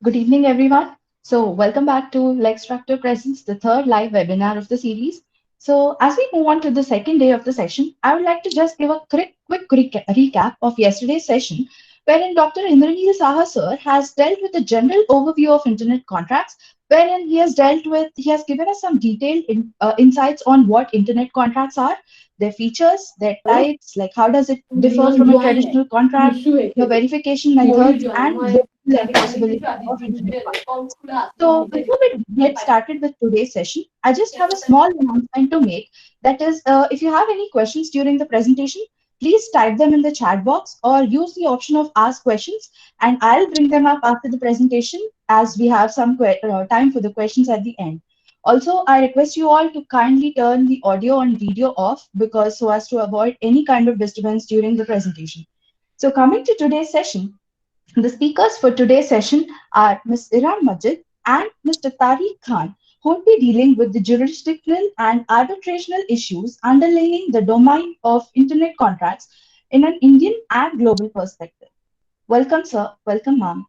Good evening, everyone. So, welcome back to Lextractor Presents, the third live webinar of the series. So, as we move on to the second day of the session, I would like to just give a quick recap of yesterday's session, wherein Dr. Indraneel Saha sir has dealt with a general overview of internet contracts, wherein he has given us some detailed insights on what internet contracts are, their features, their types, like how does it differ from a traditional contract, the verification methods, and and possibilities of internet contracts. So before we get started with today's session, I just have a small announcement to make. That is, if you have any questions during the presentation, please type them in the chat box or use the option of ask questions, and I'll bring them up after the presentation as we have some time for the questions at the end. Also, I request you all to kindly turn the audio and video off because so as to avoid any kind of disturbance during the presentation. So coming to today's session, the speakers for today's session are Ms. Iran Majid and Mr. Tariq Khan, who will be dealing with the jurisdictional and arbitrational issues underlying the domain of internet contracts in an Indian and global perspective. Welcome, sir. Welcome, ma'am.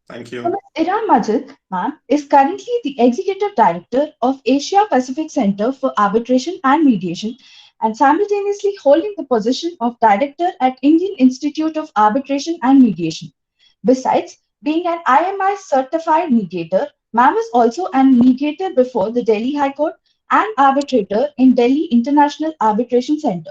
Thank So, you. Ms. Iran Majid, ma'am, is currently the Executive Director of Asia Pacific Center for Arbitration and Mediation and simultaneously holding the position of Director at Indian Institute of Arbitration and Mediation. Besides being an IMI certified mediator, ma'am is also an mediator before the Delhi High Court and arbitrator in Delhi International Arbitration Center.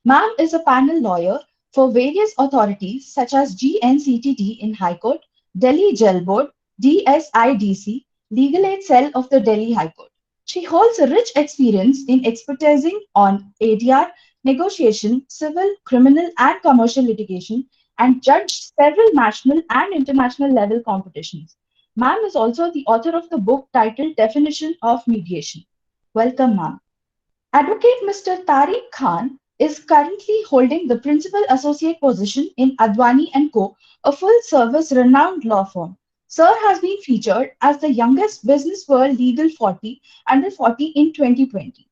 Ma'am is a panel lawyer for various authorities such as GNCTT in High Court, Delhi Jail Board, DSIDC, Legal Aid Cell of the Delhi High Court. She holds a rich experience in expertising on ADR, negotiation, civil, criminal, and commercial litigation, and judged several national and international level competitions. Ma'am is also the author of the book titled Definition of Mediation. Welcome, ma'am. Advocate Mr. Tariq Khan is currently holding the principal associate position in Advani and Co., a full-service renowned law firm. Sir has been featured as the youngest Business World Legal 40 under 40 in 2020.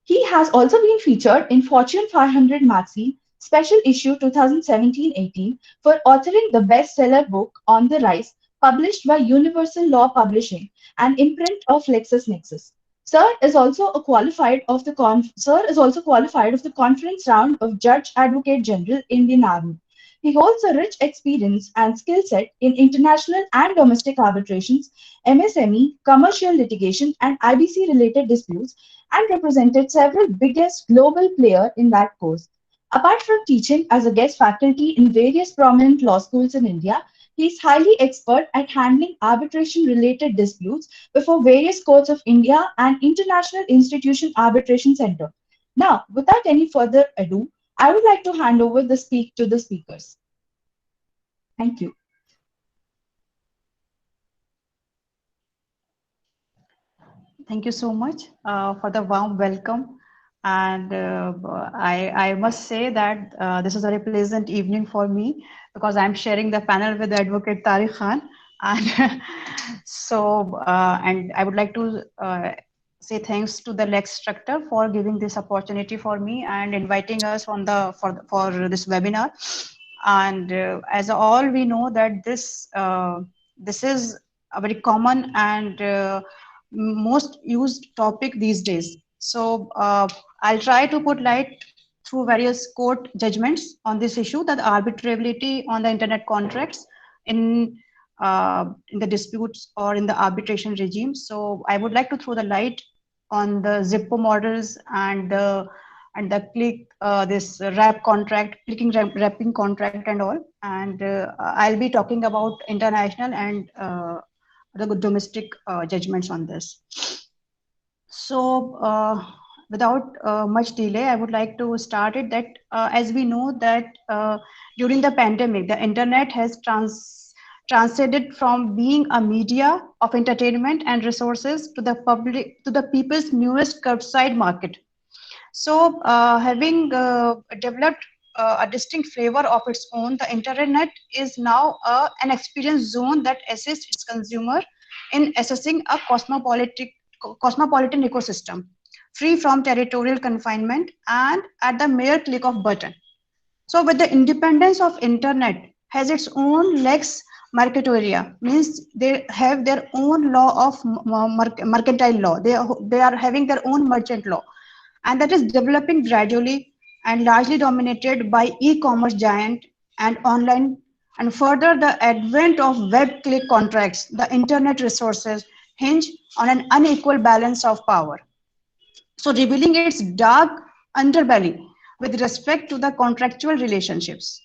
He has also been featured in Fortune 500 magazine special issue 2017-18 for authoring the bestseller book On the Rise, published by Universal Law Publishing, an imprint of LexisNexis. Sir is also qualified of the conference round of Judge Advocate General Indian Army. He holds a rich experience and skill set in international and domestic arbitrations, MSME, commercial litigation, and IBC related disputes, and represented several biggest global players in that course. Apart from teaching as a guest faculty in various prominent law schools in India, he is highly expert at handling arbitration related disputes before various courts of India and International Institution Arbitration Center. Now, without any further ado, I would like to hand over the speak to the speakers. Thank you. Thank you so much for the warm welcome. And I must say that this is a very pleasant evening for me because I'm sharing the panel with Advocate Tariq Khan. And and I would like to say thanks to the Lex Structure for giving this opportunity for me and inviting us on for this webinar. And as all we know that this is a very common and most used topic these days. So I'll try to put light through various court judgments on this issue, that arbitrability on the internet contracts in the disputes or in the arbitration regime. So I would like to throw the light on the Zippo models and the click this wrap contract, clicking wrapping contract and all. And I'll be talking about international and the domestic judgments on this. So without much delay, I would like to start it that as we know that during the pandemic, the internet has transcended from being a media of entertainment and resources to the people's newest curbside market. So having developed a distinct flavor of its own, the internet is now an experience zone that assists its consumer in assessing a cosmopolitan ecosystem, free from territorial confinement and at the mere click of button. So with the independence of internet has its own legs Marketeria means they have their own law of mercantile law. They are having their own merchant law, and that is developing gradually and largely dominated by e-commerce giant and online. And further, the advent of web click contracts, the internet resources hinge on an unequal balance of power, so revealing its dark underbelly with respect to the contractual relationships.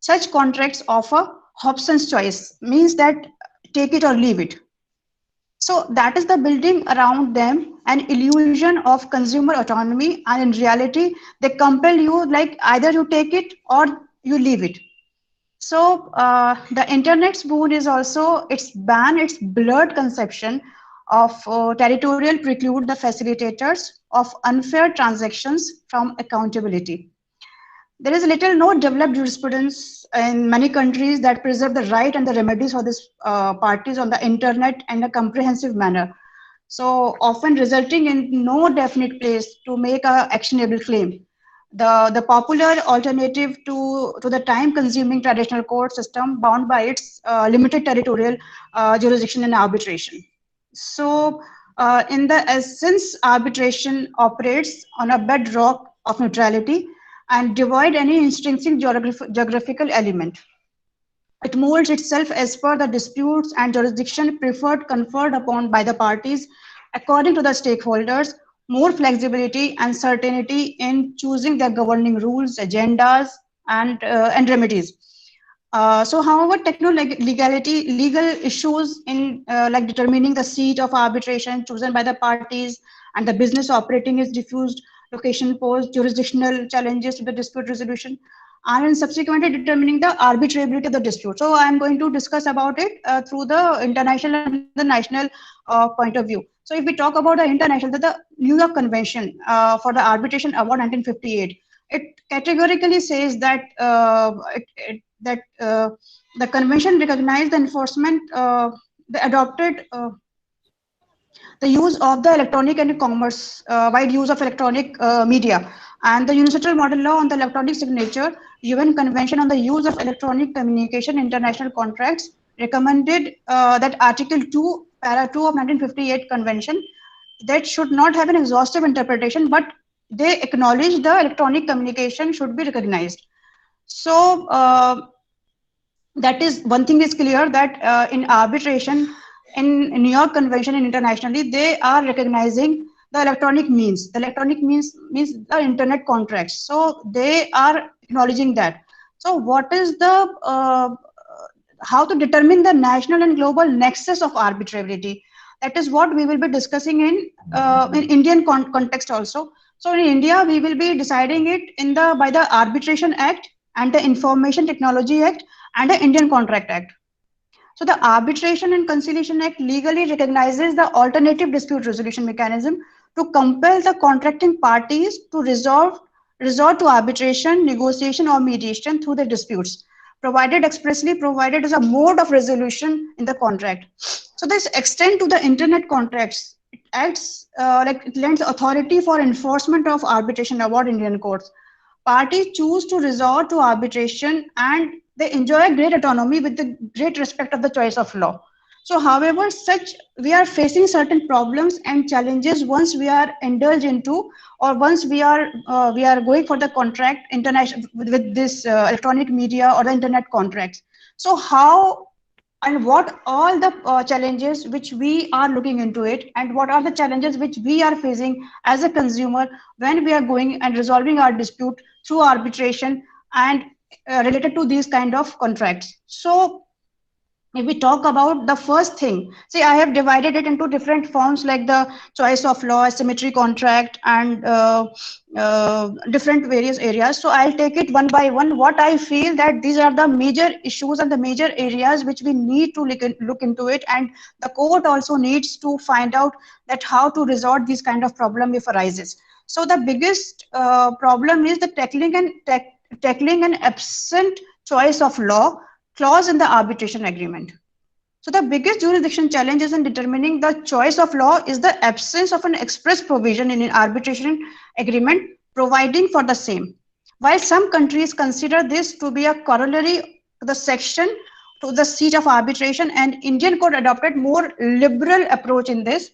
Such contracts offer Hobson's choice, means that take it or leave it. So that is the building around them an illusion of consumer autonomy, and in reality, they compel you like either you take it or you leave it. So the internet's boon is also its blurred conception of territorial preclude the facilitators of unfair transactions from accountability. There is little no developed jurisprudence in many countries that preserve the right and the remedies for these parties on the internet in a comprehensive manner. So often resulting in no definite place to make a actionable claim. The popular alternative to the time consuming traditional court system bound by its limited territorial jurisdiction and arbitration. So in the essence, arbitration operates on a bedrock of neutrality and devoid any intrinsic geographical element. It molds itself as per the disputes and jurisdiction preferred conferred upon by the parties according to the stakeholders, more flexibility and certainty in choosing their governing rules, agendas, and remedies. So, however, legal issues in like determining the seat of arbitration chosen by the parties and the business operating is diffused location pose jurisdictional challenges to the dispute resolution and in subsequently determining the arbitrability of the dispute. So, I am going to discuss about it through the international and the national point of view. So, if we talk about the international, the New York Convention for the Arbitration Award 1958, it categorically says that the convention recognized the enforcement, the adopted the use of the electronic and commerce, wide use of electronic media, and the unilateral model law on the electronic signature, UN Convention on the use of electronic communication, international contracts, recommended that Article 2, Para 2 of 1958 Convention, that should not have an exhaustive interpretation, but they acknowledge the electronic communication should be recognized. So that is one thing is clear that in arbitration, in New York Convention and internationally, they are recognizing the electronic means. The electronic means the internet contracts. So they are acknowledging that. So what is the how to determine the national and global nexus of arbitrability? That is what we will be discussing in Indian context also. So in India, we will be deciding it in the by the Arbitration Act and the Information Technology Act and the Indian Contract Act. So the Arbitration and Conciliation Act legally recognizes the alternative dispute resolution mechanism to compel the contracting parties to resort to arbitration, negotiation, or mediation through the disputes, provided as a mode of resolution in the contract. So this extend to the internet contracts. It acts like it lends authority for enforcement of arbitration award in Indian courts. Parties choose to resort to arbitration and they enjoy great autonomy with the great respect of the choice of law. So, however, we are facing certain problems and challenges once we are indulged into, or once we are going for the contract international with this electronic media or the internet contracts. So, how and what all the challenges which we are looking into it, and what are the challenges which we are facing as a consumer when we are going and resolving our dispute through arbitration and related to these kind of contracts. So if we talk about the first thing, see, I have divided it into different forms like the choice of law, asymmetry contract, and different various areas. So I'll take it one by one. What I feel that these are the major issues and the major areas which we need to look into it, and the court also needs to find out that how to resolve this kind of problem if arises. So the biggest problem is the tackling an absent choice of law clause in the arbitration agreement. So the biggest jurisdiction challenge is in determining the choice of law is the absence of an express provision in an arbitration agreement providing for the same. While some countries consider this to be a corollary to the section to the seat of arbitration, and Indian court adopted more liberal approach in this.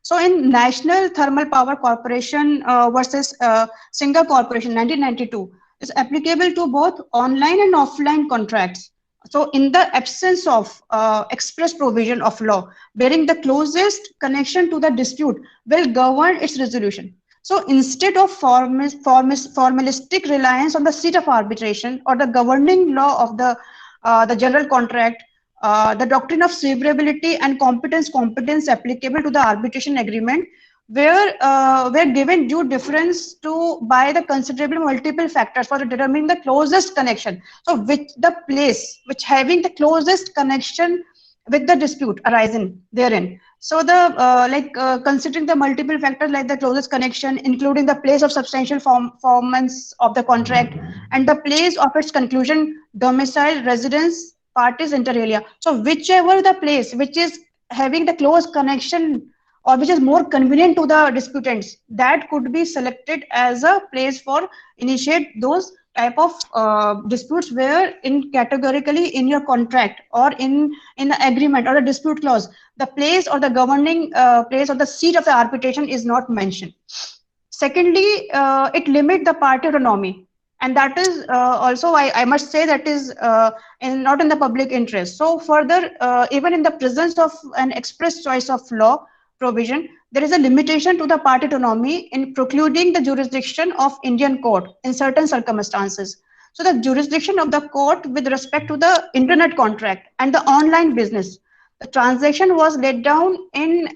So in National Thermal Power Corporation versus Singer Corporation 1992 is applicable to both online and offline contracts. So in the absence of express provision of law bearing the closest connection to the dispute will govern its resolution. So instead of formalistic reliance on the seat of arbitration or the governing law of the general contract, the doctrine of severability and competence applicable to the arbitration agreement were given due difference to by the considerable multiple factors for determining the closest connection. So which the place which having the closest connection with the dispute arising therein. So the considering the multiple factors like the closest connection, including the place of substantial performance of the contract and the place of its conclusion, domicile, residence, parties inter alia. So whichever the place which is having the close connection or which is more convenient to the disputants, that could be selected as a place for initiate those type of disputes where in categorically in your contract or in the agreement or a dispute clause, the place or the governing place or the seat of the arbitration is not mentioned. Secondly, it limits the party autonomy, and that is also I must say that is not in the public interest. So further, even in the presence of an express choice of law provision, there is a limitation to the party autonomy in precluding the jurisdiction of Indian court in certain circumstances. So the jurisdiction of the court with respect to the internet contract and the online business, the transaction was laid down in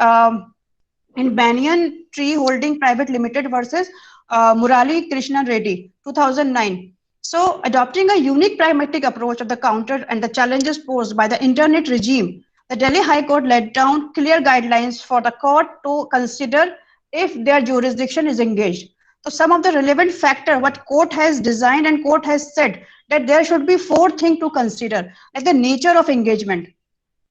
Banyan Tree Holding Private Limited versus Murali Krishnan Reddy, 2009. So adopting a unique pragmatic approach of the counter and the challenges posed by the internet regime, the Delhi High Court laid down clear guidelines for the court to consider if their jurisdiction is engaged. So some of the relevant factor what court has designed and court has said that there should be four things to consider, like the nature of engagement,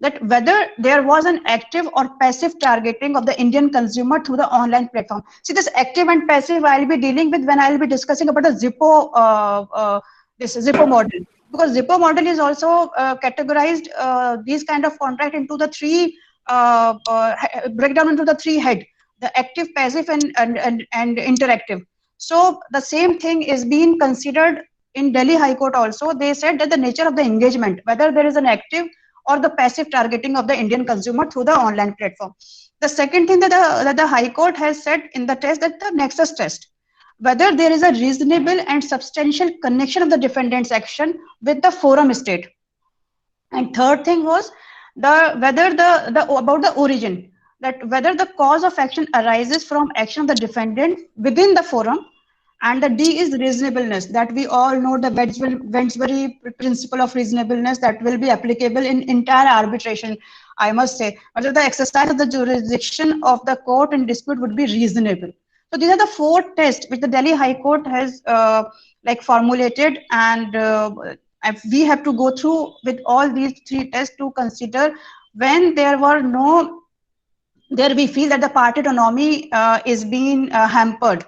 that whether there was an active or passive targeting of the Indian consumer through the online platform. See, this active and passive I'll be dealing with when I'll be discussing about the this Zippo model, because Zippo model is also categorized these kind of contract into the three breakdown into the three head: the active, passive, and interactive. So the same thing is being considered in Delhi High Court also. They said that the nature of the engagement, whether there is an active or the passive targeting of the Indian consumer through the online platform. The second thing that the High Court has said in the test, that the nexus test, whether there is a reasonable and substantial connection of the defendant's action with the forum state. And third thing was whether the about the origin, that whether the cause of action arises from action of the defendant within the forum. And the D is reasonableness, that we all know the Wensbury principle of reasonableness that will be applicable in entire arbitration, I must say, whether the exercise of the jurisdiction of the court in dispute would be reasonable. So these are the four tests which the Delhi High Court has formulated, and we have to go through with all these three tests to consider when there we feel that the party autonomy is being hampered.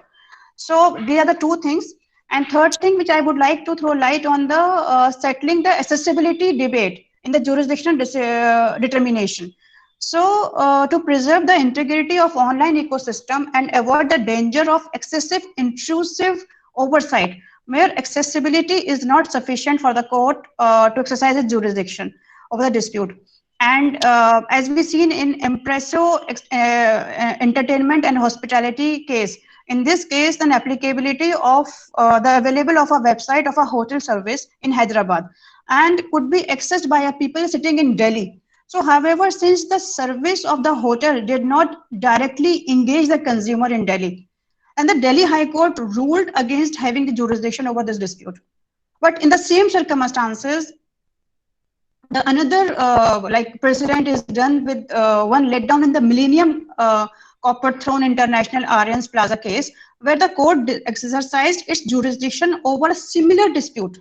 So these are the two things. And third thing which I would like to throw light on the settling the accessibility debate in the jurisdictional determination. So to preserve the integrity of online ecosystem and avoid the danger of excessive intrusive oversight, where accessibility is not sufficient for the court to exercise its jurisdiction over the dispute. And as we seen in Impresso entertainment and hospitality case, in this case, an applicability of the available of a website of a hotel service in Hyderabad and could be accessed by a people sitting in Delhi. So, however, since the service of the hotel did not directly engage the consumer in Delhi, and the Delhi High Court ruled against having the jurisdiction over this dispute. But in the same circumstances, the another precedent is done with one let down in the Millennium Copper Throne International Arians Plaza case, where the court exercised its jurisdiction over a similar dispute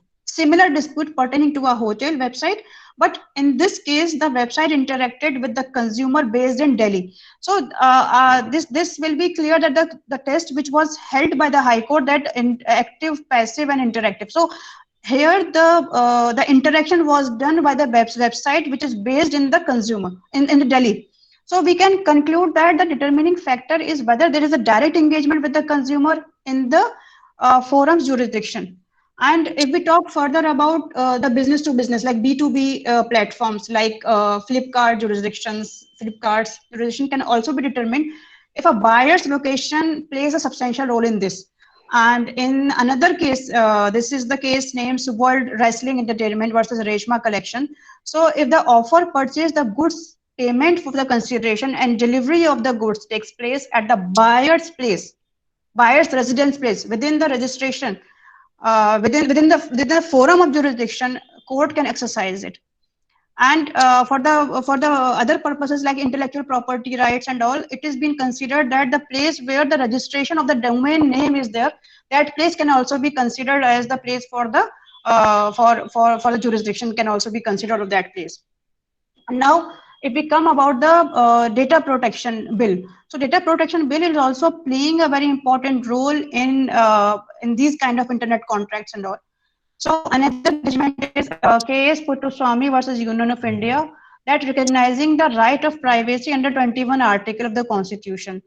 pertaining to a hotel website. But in this case, the website interacted with the consumer based in Delhi. So this will be clear that the test which was held by the High Court, that active, passive, and interactive. So Here, the interaction was done by the website, which is based in the consumer in the Delhi. So we can conclude that the determining factor is whether there is a direct engagement with the consumer in the forum's jurisdiction. And if we talk further about the business to business, like B2B platforms, like Flipkart's jurisdiction can also be determined if a buyer's location plays a substantial role in this. And in another case, this is the case named World Wrestling Entertainment versus Reshma Collection. So if the offer purchase the goods, payment for the consideration and delivery of the goods takes place at the buyer's residence place within the registration, within the forum of jurisdiction, court can exercise it. And for the other purposes like intellectual property rights and all, it is been considered that the place where the registration of the domain name is there, that place can also be considered as the place for the for the jurisdiction, can also be considered of that place. Now, if we come about the data protection bill, so data protection bill is also playing a very important role in these kind of internet contracts and all. So another judgment is case Puttaswamy versus Union of India, that recognizing the right of privacy under 21 article of the Constitution.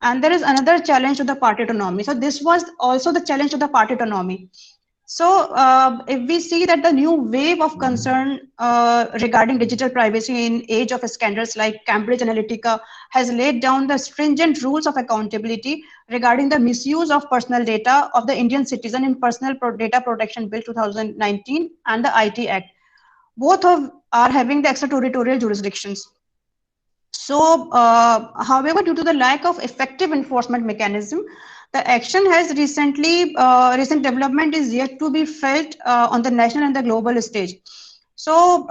And there is another challenge to the party autonomy. So this was also the challenge to the party autonomy. So if we see that the new wave of concern regarding digital privacy in age of scandals like Cambridge Analytica has laid down the stringent rules of accountability regarding the misuse of personal data of the Indian citizen in Personal Data Protection Bill 2019 and the IT Act. Both are having the extraterritorial jurisdictions. So, however, due to the lack of effective enforcement mechanism, the action has recent development is yet to be felt on the national and the global stage. So,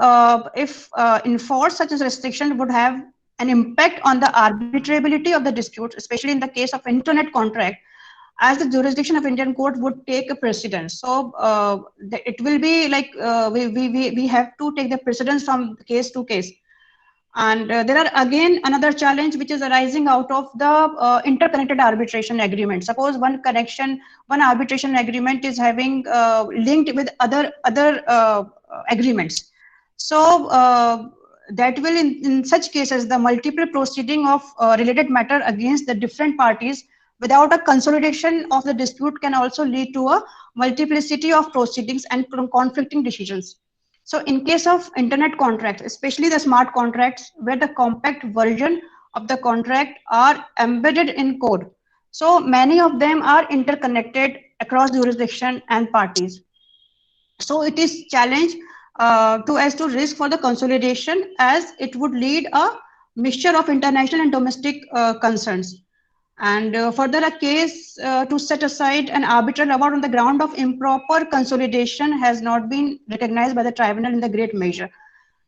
if enforced, such as restriction would have an impact on the arbitrability of the dispute, especially in the case of internet contract, as the jurisdiction of Indian court would take a precedence. So, it will be like we have to take the precedence from case to case. And there are again another challenge which is arising out of the interconnected arbitration agreement. Suppose one arbitration agreement is having linked with other agreements. So that will, in such cases, the multiple proceeding of related matter against the different parties without a consolidation of the dispute can also lead to a multiplicity of proceedings and conflicting decisions. So in case of internet contracts, especially the smart contracts, where the compact version of the contract are embedded in code, so many of them are interconnected across jurisdiction and parties. So it is challenge to risk for the consolidation, as it would lead a mixture of international and domestic concerns. And further, a case to set aside an arbitral award on the ground of improper consolidation has not been recognized by the tribunal in the great measure.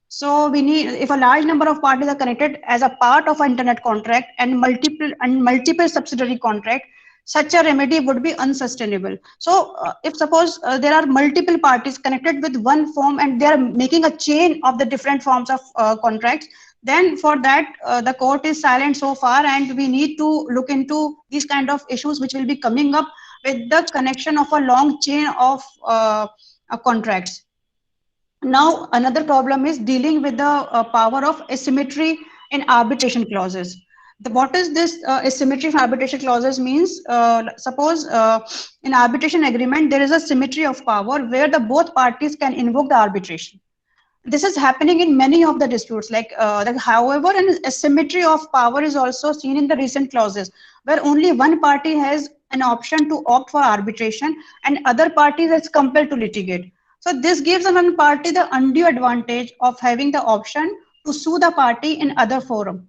So we need, if a large number of parties are connected as a part of an internet contract and multiple subsidiary contract, such a remedy would be unsustainable. So if suppose there are multiple parties connected with one form and they are making a chain of the different forms of contracts, then for that the court is silent so far, and we need to look into these kind of issues which will be coming up with the connection of a long chain of contracts. Now another problem is dealing with the power of asymmetry in arbitration clauses. What is this asymmetry in arbitration clauses means? Suppose in arbitration agreement there is a symmetry of power where the both parties can invoke the arbitration. This is happening in many of the disputes. However, an asymmetry of power is also seen in the recent clauses, where only one party has an option to opt for arbitration and other parties is compelled to litigate. So this gives one party the undue advantage of having the option to sue the party in other forum,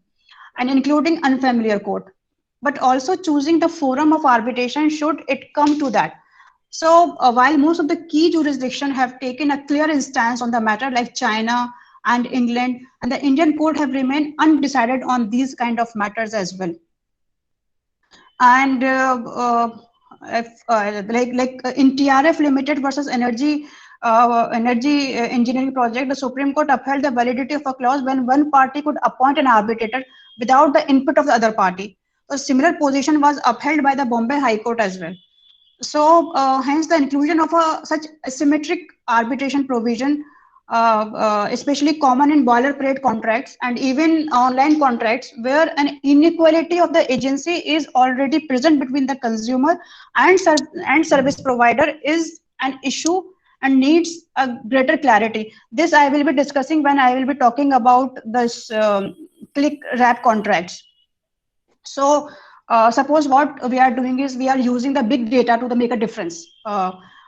and including unfamiliar court, but also choosing the forum of arbitration should it come to that. So while most of the key jurisdictions have taken a clear stance on the matter, like China and England, and the Indian court have remained undecided on these kind of matters as well. And in TRF Limited versus Energy Engineering Project, the Supreme Court upheld the validity of a clause when one party could appoint an arbitrator without the input of the other party. A similar position was upheld by the Bombay High Court as well. So hence the inclusion of such asymmetric arbitration provision, especially common in boilerplate contracts and even online contracts, where an inequality of the agency is already present between the consumer and service provider, is an issue and needs a greater clarity. This I will be discussing when I will be talking about this click wrap contracts. So suppose what we are doing is we are using the big data to make a difference.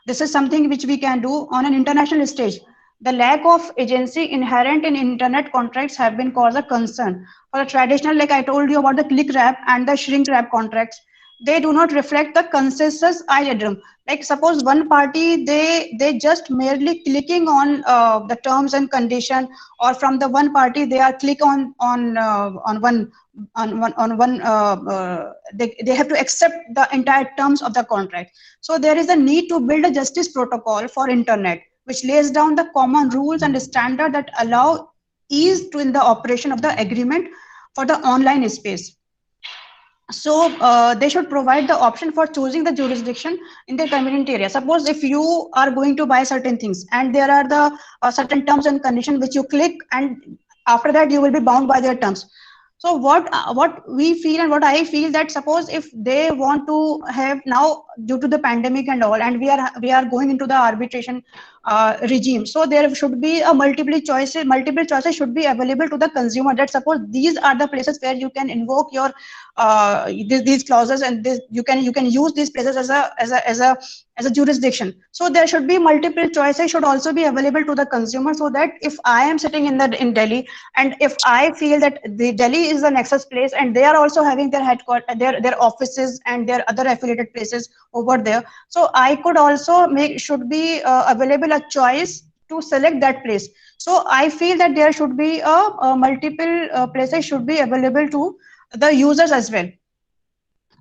This is something which we can do on an international stage. The lack of agency inherent in internet contracts have been caused a concern. For the traditional, like I told you about the click wrap and the shrink wrap contracts, they do not reflect the consensus idiom. Like suppose one party, they just merely clicking on the terms and condition, or from the one party they are click on one they have to accept the entire terms of the contract. So there is a need to build a justice protocol for internet which lays down the common rules and standard that allow ease to in the operation of the agreement for the online space. So they should provide the option for choosing the jurisdiction in the convenient area. Suppose if you are going to buy certain things and there are the certain terms and conditions which you click, and after that you will be bound by their terms. So what we feel and what I feel, that suppose if they want to have now, due to the pandemic and all, and we are going into the arbitration regime, so there should be a multiple choices should be available to the consumer, that suppose these are the places where you can invoke your these clauses, and this you can use these places as a jurisdiction. So there should be multiple choices should also be available to the consumer, so that if I am sitting in Delhi, and if I feel that the Delhi is the nexus place and they are also having their headquarters, their offices and their other affiliated places over there, so I could also make should be available a choice to select that place. So I feel that there should be a multiple places should be available to the users as well.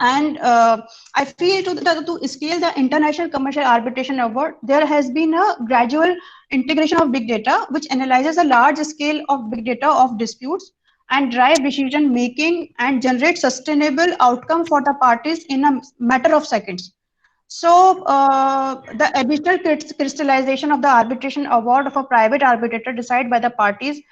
And I feel to scale the international commercial arbitration award, there has been a gradual integration of big data, which analyzes a large scale of big data of disputes and drive decision making and generate sustainable outcome for the parties in a matter of seconds. So the additional crystallization of the arbitration award of a private arbitrator decided by the parties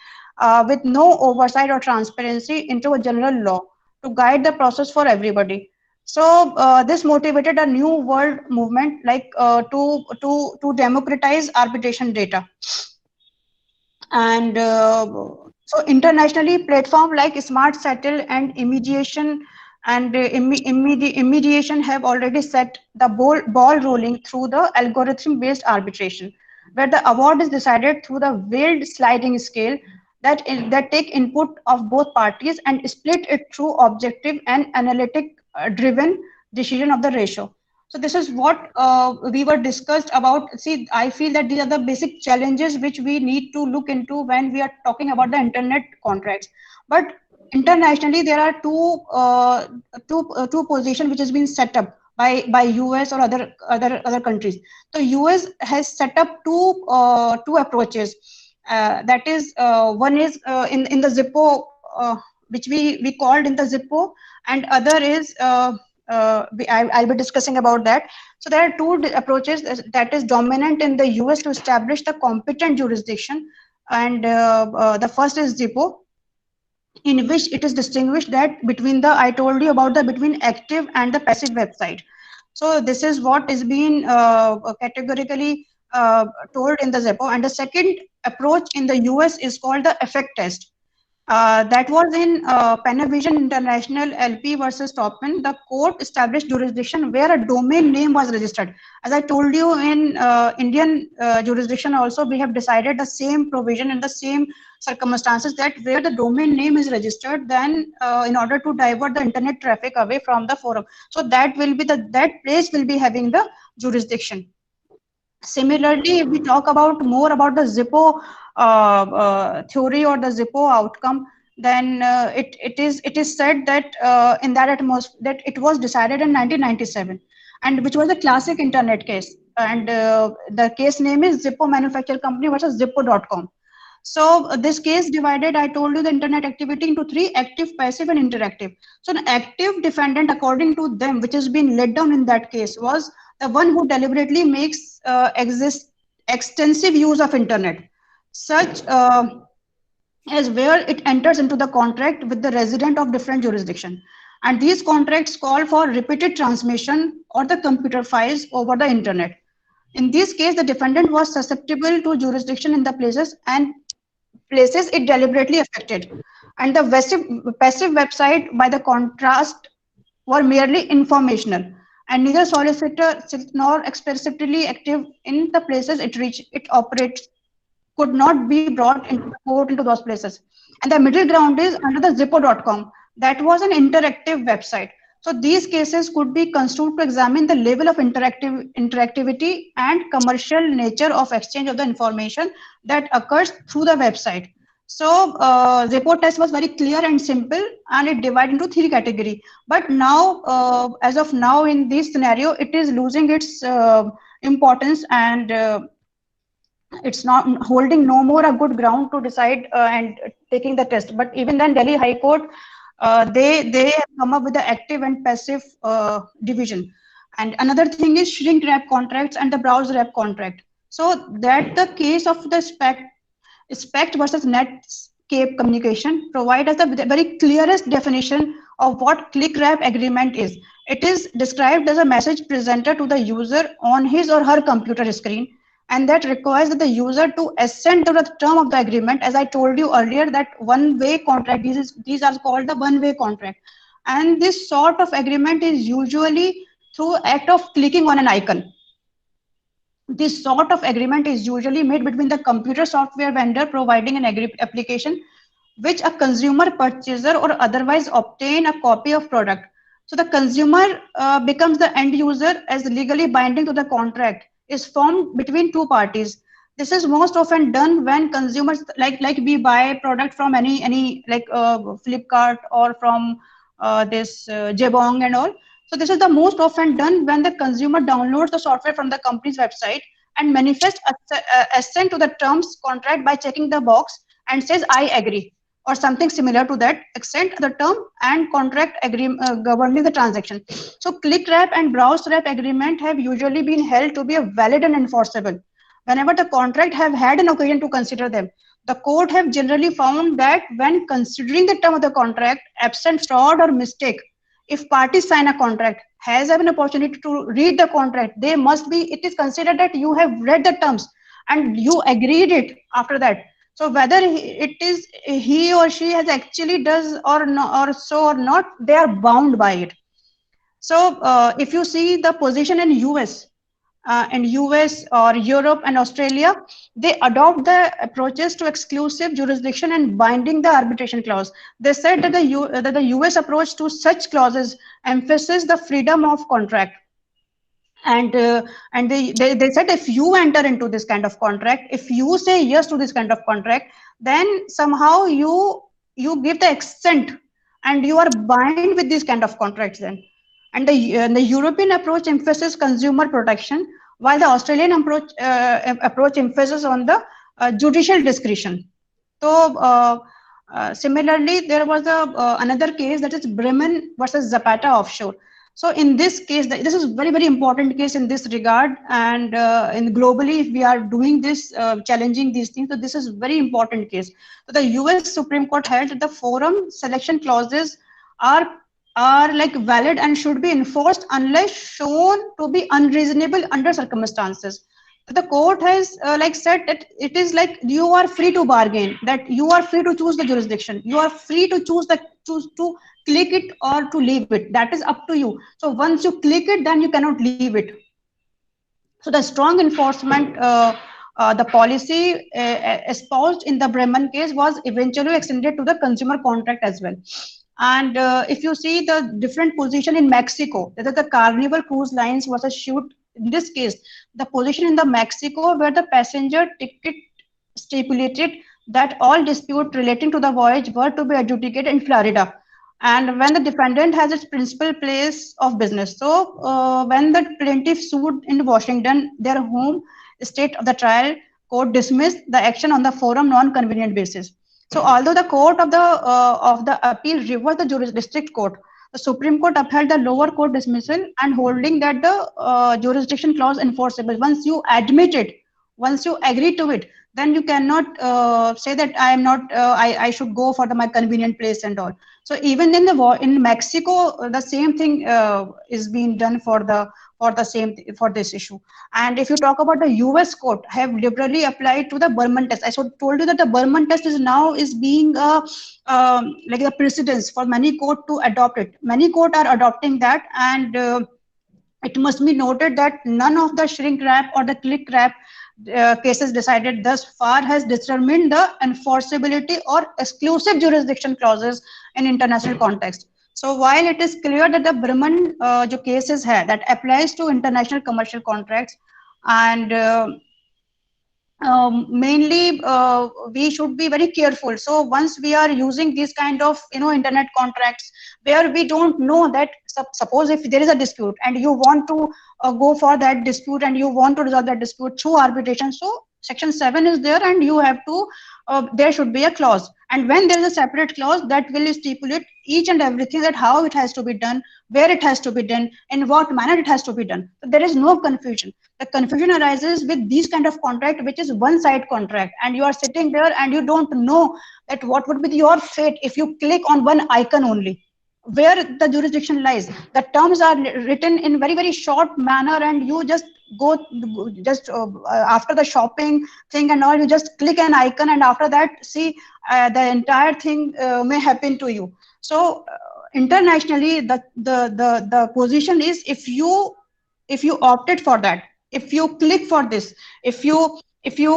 with no oversight or transparency into a general law to guide the process for everybody. So this motivated a new world movement, like to democratize arbitration data. And so internationally, platform like Smart Settle and Immediation and Immediation have already set the ball rolling through the algorithm-based arbitration, where the award is decided through the wheeled sliding scale that take input of both parties and split it through objective and analytic driven decision of the ratio. So this is what we were discussed about. See, I feel that these are the basic challenges which we need to look into when we are talking about the internet contracts. But internationally, there are two positions which has been set up by US or other countries. So US has set up two approaches. That is one is in the Zippo, which we called in the Zippo, and other is I'll be discussing about that. So there are two approaches that is dominant in the US to establish the competent jurisdiction, and the first is Zippo, in which it is distinguished that between the I told you about the between active and the passive website. So this is what is being categorically told in the Zippo. And the second approach in the US is called the effect test. That was in Panavision International LP versus Topman. The court established jurisdiction where a domain name was registered. As I told you, in Indian jurisdiction also, we have decided the same provision in the same circumstances, that where the domain name is registered, then in order to divert the internet traffic away from the forum, so that will be that place will be having the jurisdiction. Similarly, if we talk about more about the Zippo theory or the Zippo outcome, then it is said that in that atmosphere that it was decided in 1997, and which was a classic internet case, and the case name is Zippo Manufacture Company versus Zippo.com. So this case divided, I told you, the internet activity into three: active, passive, and interactive. So an active defendant, according to them, which has been let down in that case, was the one who deliberately makes extensive use of internet, such as where it enters into the contract with the resident of different jurisdiction. And these contracts call for repeated transmission or the computer files over the internet. In this case, the defendant was susceptible to jurisdiction in the places it deliberately affected. And the passive website, by the contrast, were merely informational, and neither solicitor nor explicitly active in the places it operates could not be brought into the court into those places. And the middle ground is under the Zippo.com. That was an interactive website. So these cases could be construed to examine the level of interactivity and commercial nature of exchange of the information that occurs through the website. So Zippo test was very clear and simple, and it divided into three categories. But now, as of now, in this scenario, it is losing its importance, and it's not holding no more a good ground to decide and taking the test. But even then, Delhi High Court, they have come up with the active and passive division. And another thing is shrink wrap contracts and the browse wrap contract. So that the case of the SPECT versus Netscape communication provide us the very clearest definition of what click wrap agreement is. It is described as a message presented to the user on his or her computer screen, and that requires the user to assent to the term of the agreement. As I told you earlier, that one-way contract, these are called the one-way contract. And this sort of agreement is usually through act of clicking on an icon. This sort of agreement is usually made between the computer software vendor providing an application which a consumer purchaser or otherwise obtain a copy of product. So the consumer becomes the end user as legally binding to the contract is formed between two parties. This is most often done when consumers like we buy product from any like Flipkart or from this Jabong and all. So this is the most often done when the consumer downloads the software from the company's website and manifests assent to the terms contract by checking the box and says I agree or something similar to that, accent the term and contract governing the transaction. So click wrap and browse wrap agreement have usually been held to be a valid and enforceable whenever the contract have had an occasion to consider them. The court have generally found that when considering the term of the contract, absent fraud or mistake, if parties sign a contract, has an opportunity to read the contract, they must be, it is considered that you have read the terms and you agreed it after that. So whether it is he or she has actually does or no, or so or not, they are bound by it. So if you see the position in US or Europe and Australia, they adopt the approaches to exclusive jurisdiction and binding the arbitration clause. They said that the US approach to such clauses emphasizes the freedom of contract. And they said if you enter into this kind of contract, if you say yes to this kind of contract, then somehow you give the assent and you are bind with this kind of contracts then. And the European approach emphasizes consumer protection, while the Australian approach emphasizes on the judicial discretion. So similarly, there was another case, that is Bremen versus Zapata offshore. So in this case, this is very, very important case in this regard. And in globally, if we are doing this, challenging these things, so this is very important case. So the US Supreme Court held that the forum selection clauses are like valid and should be enforced unless shown to be unreasonable under circumstances. The court has like said that it is like you are free to bargain, that you are free to choose the jurisdiction, you are free to choose to click it or to leave it. That is up to you. So once you click it, then you cannot leave it. So the strong enforcement, the policy espoused in the Bremen case was eventually extended to the consumer contract as well. And if you see the different position in Mexico, that is the Carnival Cruise Lines versus Shoot, in this case, the position in the Mexico where the passenger ticket stipulated that all dispute relating to the voyage were to be adjudicated in Florida, and when the defendant has its principal place of business. So when the plaintiff sued in Washington, their home state of the trial, court dismissed the action on the forum non-convenient basis. So although the court of the appeal reversed the district court, the Supreme Court upheld the lower court dismissal and holding that the jurisdiction clause enforceable. Once you admit it, once you agree to it, then you cannot say that I am not I should go for my convenient place and all. So even in the in Mexico, the same thing is being done for this issue. And if you talk about the US court, have liberally applied to the Berman test. I told you that the Berman test is now is being like a precedence for many court to adopt it. Many court are adopting that, and it must be noted that none of the shrink wrap or the click wrap cases decided thus far has determined the enforceability or exclusive jurisdiction clauses in international context. So while it is clear that the Berman cases hai, that applies to international commercial contracts, and mainly we should be very careful. So once we are using these kind of internet contracts where we don't know that suppose if there is a dispute and you want to go for that dispute and you want to resolve that dispute through arbitration, so section 7 is there and you have to there should be a clause, and when there is a separate clause that will stipulate each and everything, that how it has to be done, where it has to be done, in what manner it has to be done. So there is no confusion. The confusion arises with these kind of contract which is one side contract, and you are sitting there and you don't know that what would be your fate if you click on one icon only, where the jurisdiction lies. The terms are written in very short manner, and you just go just after the shopping thing and all, you just click an icon, and after that see the entire thing may happen to you. So internationally the position is, if you opted for that, if you click for this, if you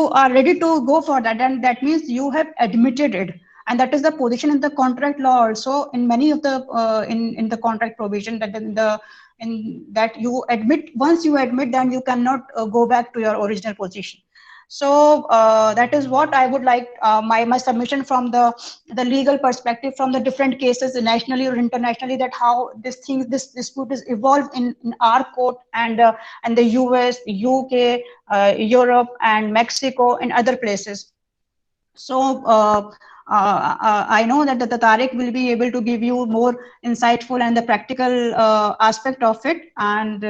are ready to go for that, then that means you have admitted it. And that is the position in the contract law also, in many of the in the contract provision, that in that you admit, once you admit, then you cannot go back to your original position. So that is what I would like my submission from the legal perspective, from the different cases nationally or internationally, that how this dispute is evolved in our court and the US, UK, Europe, and Mexico, and other places. So I know that the Tariq will be able to give you more insightful and the practical aspect of it. And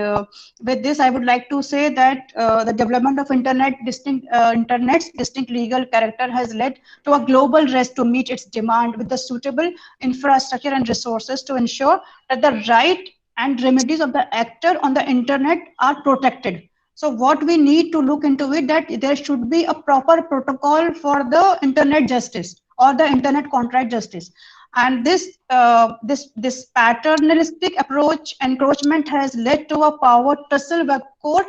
with this, I would like to say that the development of Internet's distinct legal character has led to a global race to meet its demand with the suitable infrastructure and resources to ensure that the right and remedies of the actor on the Internet are protected. So what we need to look into it, that there should be a proper protocol for the internet justice or the internet contract justice. And this paternalistic approach encroachment has led to a power tussle where court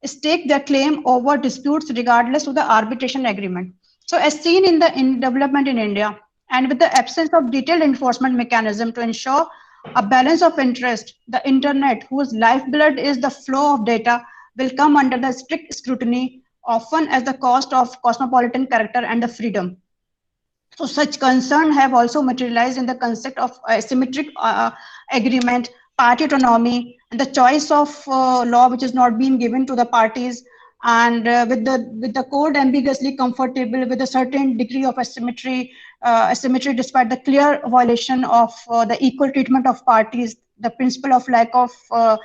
stake their claim over disputes regardless of the arbitration agreement. So as seen in the development in India, and with the absence of detailed enforcement mechanism to ensure a balance of interest, the internet, whose lifeblood is the flow of data, will come under the strict scrutiny, often at the cost of cosmopolitan character and the freedom. So such concerns have also materialized in the concept of asymmetric agreement, party autonomy, and the choice of law which is not being given to the parties, and with the code ambiguously comfortable with a certain degree of asymmetry despite the clear violation of the equal treatment of parties, the principle of lack of a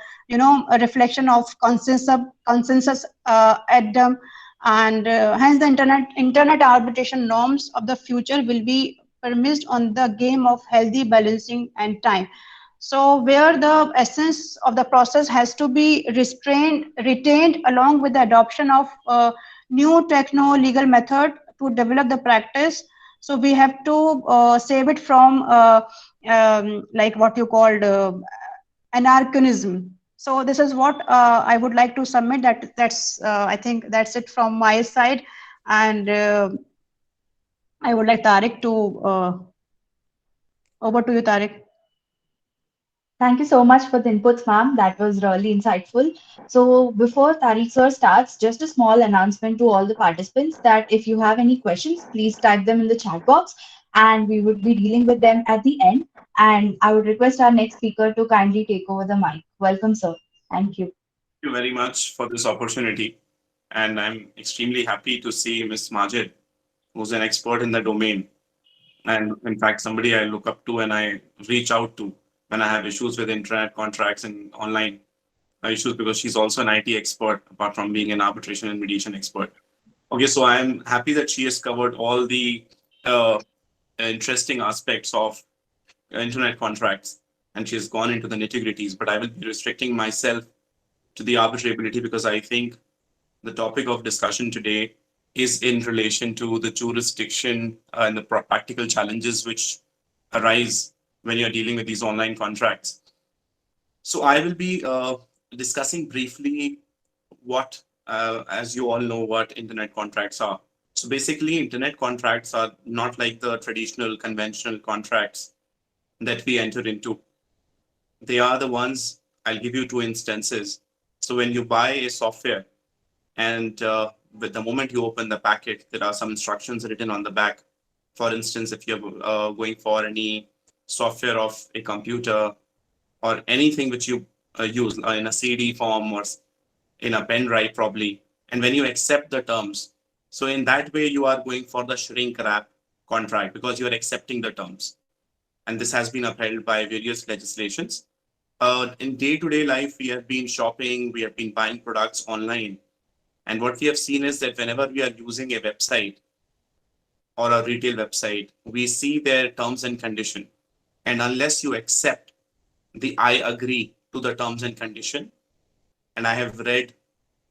reflection of consensus at them. And hence the internet arbitration norms of the future will be premised on the game of healthy balancing and time. So where the essence of the process has to be retained along with the adoption of new techno-legal method to develop the practice. So we have to save it from like what you called anachronism. So this is what I would like to submit. That's I think that's it from my side, and I would like Tariq to over to you, Tariq. Thank you so much for the inputs, ma'am. That was really insightful. So before Tariq sir starts, just a small announcement to all the participants that if you have any questions, please type them in the chat box and we would be dealing with them at the end. And I would request our next speaker to kindly take over the mic. Welcome, sir. Thank you. Thank you very much for this opportunity. And I'm extremely happy to see Ms. Majid, who's an expert in the domain. And in fact, somebody I look up to and I reach out to when I have issues with internet contracts and online issues, because she's also an IT expert, apart from being an arbitration and mediation expert. Okay, so I'm happy that she has covered all the uh, interesting aspects of internet contracts and she's gone into the nitty gritties. But I will be restricting myself to the arbitrability because I think the topic of discussion today is in relation to the jurisdiction and the practical challenges which arise when you're dealing with these online contracts. So I will be discussing briefly what, as you all know, what internet contracts are. So basically, internet contracts are not like the traditional conventional contracts that we enter into. They are the ones, I'll give you two instances. So when you buy a software and with the moment you open the packet, there are some instructions written on the back. For instance, if you're going for any software of a computer or anything which you use in a CD form or in a pen drive probably, and when you accept the terms, so in that way you are going for the shrink wrap contract because you are accepting the terms, and this has been upheld by various legislations. In day-to-day life, we have been shopping, we have been buying products online, and what we have seen is that whenever we are using a website or a retail website, we see their terms and condition, and unless you accept the I agree to the terms and condition, and I have read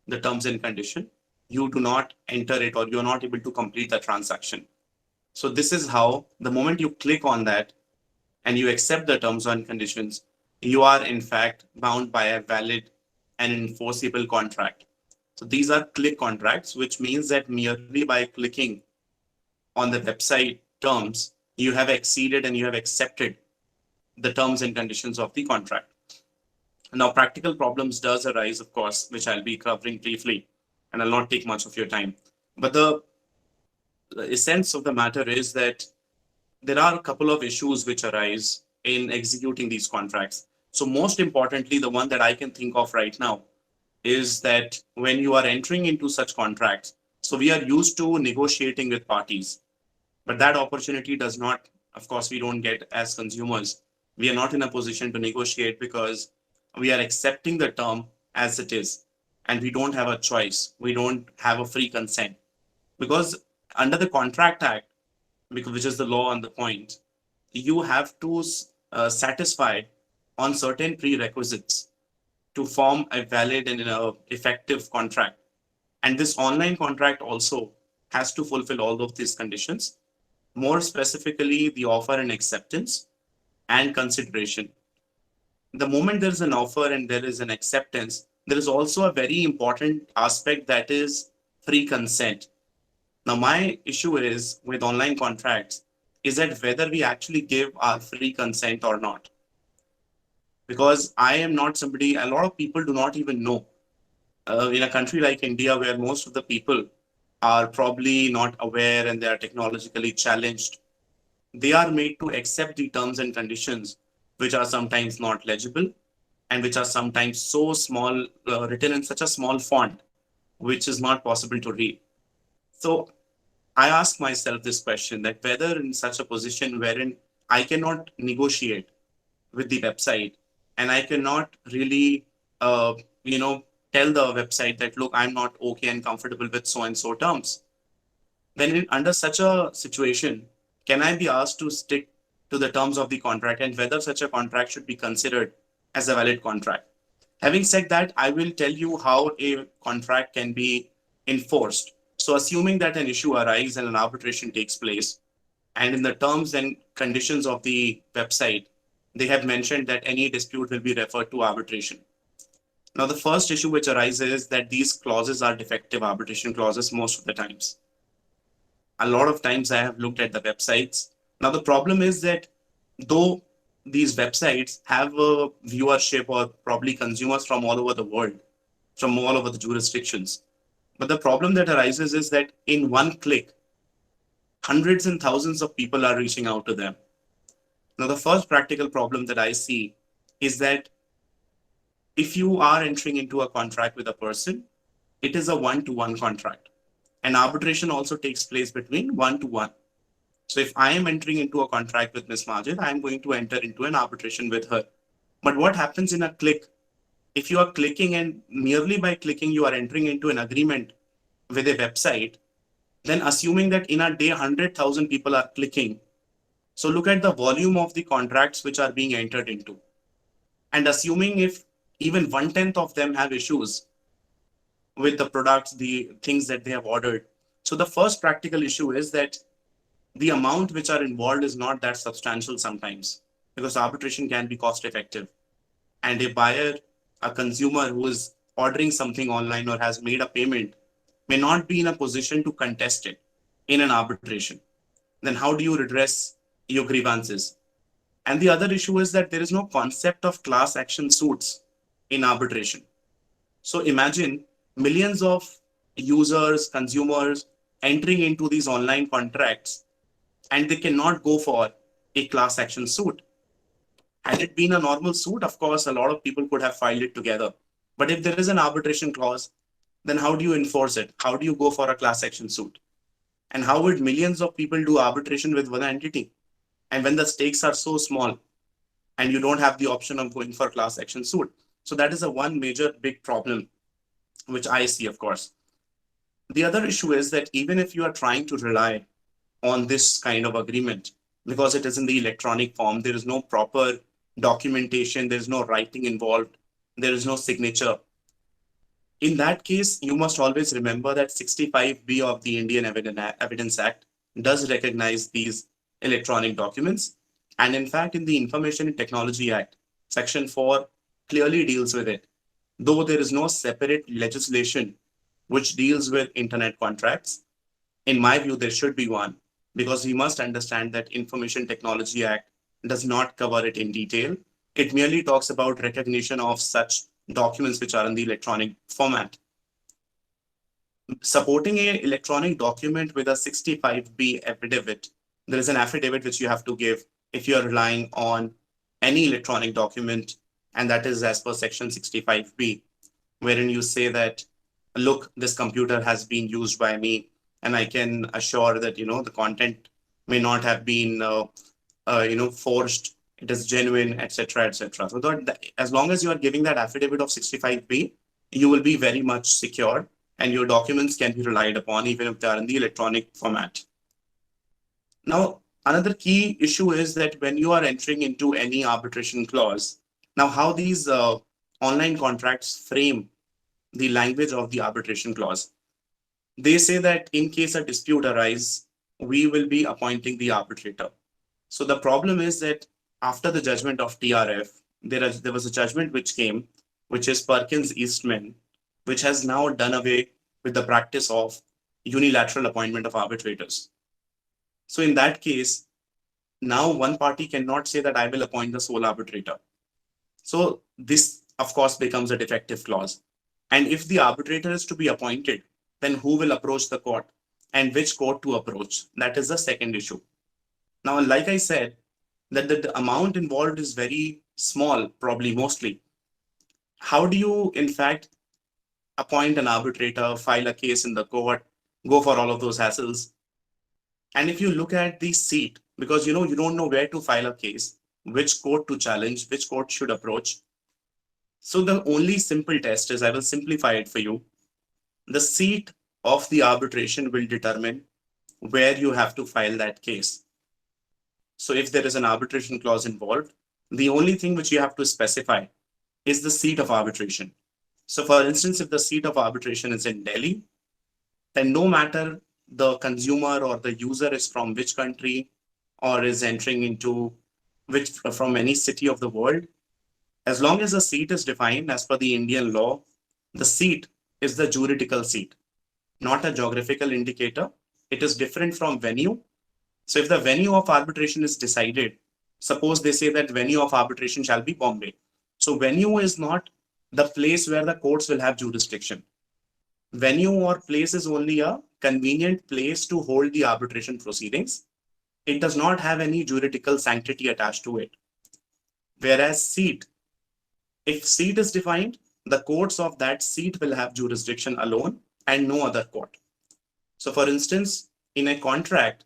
the terms and condition, you do not enter it or you're not able to complete the transaction. So this is how the moment you click on that and you accept the terms and conditions, you are in fact bound by a valid and enforceable contract. So these are click contracts, which means that merely by clicking on the website terms, you have exceeded and you have accepted the terms and conditions of the contract. Now, practical problems does arise, of course, which I'll be covering briefly, and I'll not take much of your time. But the essence of the matter is that there are a couple of issues which arise in executing these contracts. So most importantly, the one that I can think of right now is that when you are entering into such contracts, so we are used to negotiating with parties, but that opportunity does not, of course, we don't get as consumers. We are not in a position to negotiate because we are accepting the term as it is, and we don't have a choice. We don't have a free consent because under the Contract Act, which is the law on the point, you have to satisfy on certain prerequisites to form a valid and effective contract. And this online contract also has to fulfill all of these conditions, more specifically, the offer and acceptance and consideration. The moment there is an offer and there is an acceptance, there is also a very important aspect that is free consent. Now, my issue is with online contracts is that whether we actually give our free consent or not. Because I am not somebody, a lot of people do not even know. In a country like India, where most of the people are probably not aware and they are technologically challenged, they are made to accept the terms and conditions, which are sometimes not legible and which are sometimes so small, written in such a small font, which is not possible to read. So I ask myself this question that whether in such a position wherein I cannot negotiate with the website and I cannot really, you know, tell the website that, look, I'm not okay and comfortable with so and so terms. Then under such a situation, can I be asked to stick to the terms of the contract and whether such a contract should be considered as a valid contract? Having said that, I will tell you how a contract can be enforced. So assuming that an issue arises and an arbitration takes place, and in the terms and conditions of the website, they have mentioned that any dispute will be referred to arbitration. Now, the first issue which arises is that these clauses are defective arbitration clauses most of the times. A lot of times I have looked at the websites. Now, the problem is that though these websites have a viewership or probably consumers from all over the world, from all over the jurisdictions, but the problem that arises is that in one click, hundreds and thousands of people are reaching out to them. Now, the first practical problem that I see is that if you are entering into a contract with a person, it is a one-to-one contract. And arbitration also takes place between one-to-one. So if I am entering into a contract with Ms. Majid, I am going to enter into an arbitration with her. But what happens in a click? If you are clicking and merely by clicking, you are entering into an agreement with a website, then assuming that in a day, 100,000 people are clicking. So look at the volume of the contracts which are being entered into. And assuming if even 1/10 of them have issues with the products, the things that they have ordered. So the first practical issue is that the amount which are involved is not that substantial sometimes, because arbitration can be cost effective. And a buyer, a consumer who is ordering something online or has made a payment may not be in a position to contest it in an arbitration. Then how do you redress your grievances? And the other issue is that there is no concept of class action suits in arbitration. So imagine millions of users, consumers entering into these online contracts, and they cannot go for a class action suit. Had it been a normal suit, of course, a lot of people could have filed it together. But if there is an arbitration clause, then how do you enforce it? How do you go for a class action suit? And how would millions of people do arbitration with one entity? And when the stakes are so small and you don't have the option of going for a class action suit. So that is a one major big problem, which I see, of course. The other issue is that even if you are trying to rely on this kind of agreement, because it is in the electronic form, there is no proper documentation, there is no writing involved, there is no signature. In that case, you must always remember that 65B of the Indian Evidence Act does recognize these electronic documents. And in fact, in the Information and Technology Act, Section 4 clearly deals with it. Though there is no separate legislation which deals with internet contracts, in my view, there should be one, because we must understand that Information Technology Act does not cover it in detail. It merely talks about recognition of such documents which are in the electronic format. Supporting an electronic document with a 65B affidavit, there is an affidavit which you have to give if you are relying on any electronic document, and that is as per Section 65B, wherein you say that, look, this computer has been used by me, and I can assure that, the content may not have been, forged. It is genuine, etc., etc. So that as long as you are giving that affidavit of 65B, you will be very much secure, and your documents can be relied upon even if they are in the electronic format. Now, another key issue is that when you are entering into any arbitration clause, now how these online contracts frame the language of the arbitration clause. They say that in case a dispute arises, we will be appointing the arbitrator. So the problem is that after the judgment of TRF, there was a judgment which came, which is Perkins Eastman, which has now done away with the practice of unilateral appointment of arbitrators. So in that case, now one party cannot say that I will appoint the sole arbitrator. So this, of course, becomes a defective clause. And if the arbitrator is to be appointed, then who will approach the court and which court to approach? That is the second issue. Now, like I said, that the amount involved is very small, probably mostly. How do you, in fact, appoint an arbitrator, file a case in the court, go for all of those hassles? And if you look at the seat, because you don't know where to file a case, which court to challenge, which court should approach. So the only simple test is, I will simplify it for you. The seat of the arbitration will determine where you have to file that case. So if there is an arbitration clause involved, the only thing which you have to specify is the seat of arbitration. So for instance, if the seat of arbitration is in Delhi, then no matter the consumer or the user is from which country or is entering into from any city of the world, as long as the seat is defined as per the Indian law, the seat is the juridical seat, not a geographical indicator. It is different from venue. So if the venue of arbitration is decided, suppose they say that venue of arbitration shall be Bombay. So venue is not the place where the courts will have jurisdiction. Venue or place is only a convenient place to hold the arbitration proceedings. It does not have any juridical sanctity attached to it. Whereas seat, if seat is defined, the courts of that seat will have jurisdiction alone and no other court. So for instance, in a contract,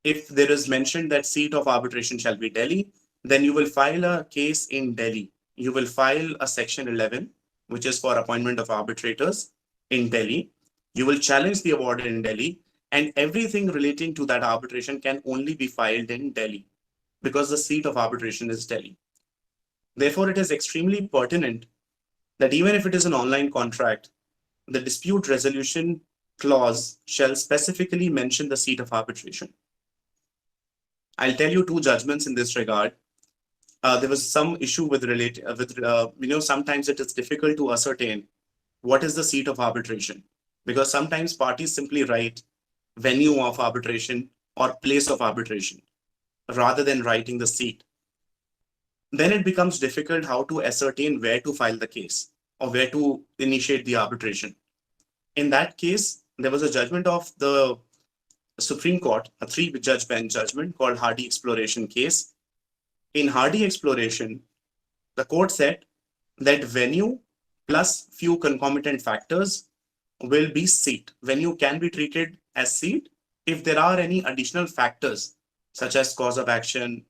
if there is mentioned that seat of arbitration shall be Delhi, then you will file a case in Delhi. You will file a section 11, which is for appointment of arbitrators in Delhi. You will challenge the award in Delhi, and everything relating to that arbitration can only be filed in Delhi because the seat of arbitration is Delhi. Therefore, it is extremely pertinent that even if it is an online contract, the dispute resolution clause shall specifically mention the seat of arbitration. I'll tell you two judgments in this regard. There was some issue with sometimes it is difficult to ascertain what is the seat of arbitration, because sometimes parties simply write venue of arbitration or place of arbitration rather than writing the seat. Then it becomes difficult how to ascertain where to file the case or where to initiate the arbitration. In that case, there was a judgment of the Supreme Court, a 3-judge bench judgment called Hardy Exploration case. In Hardy Exploration, the court said that venue plus few concomitant factors will be seat. Venue can be treated as seat if there are any additional factors such as cause of action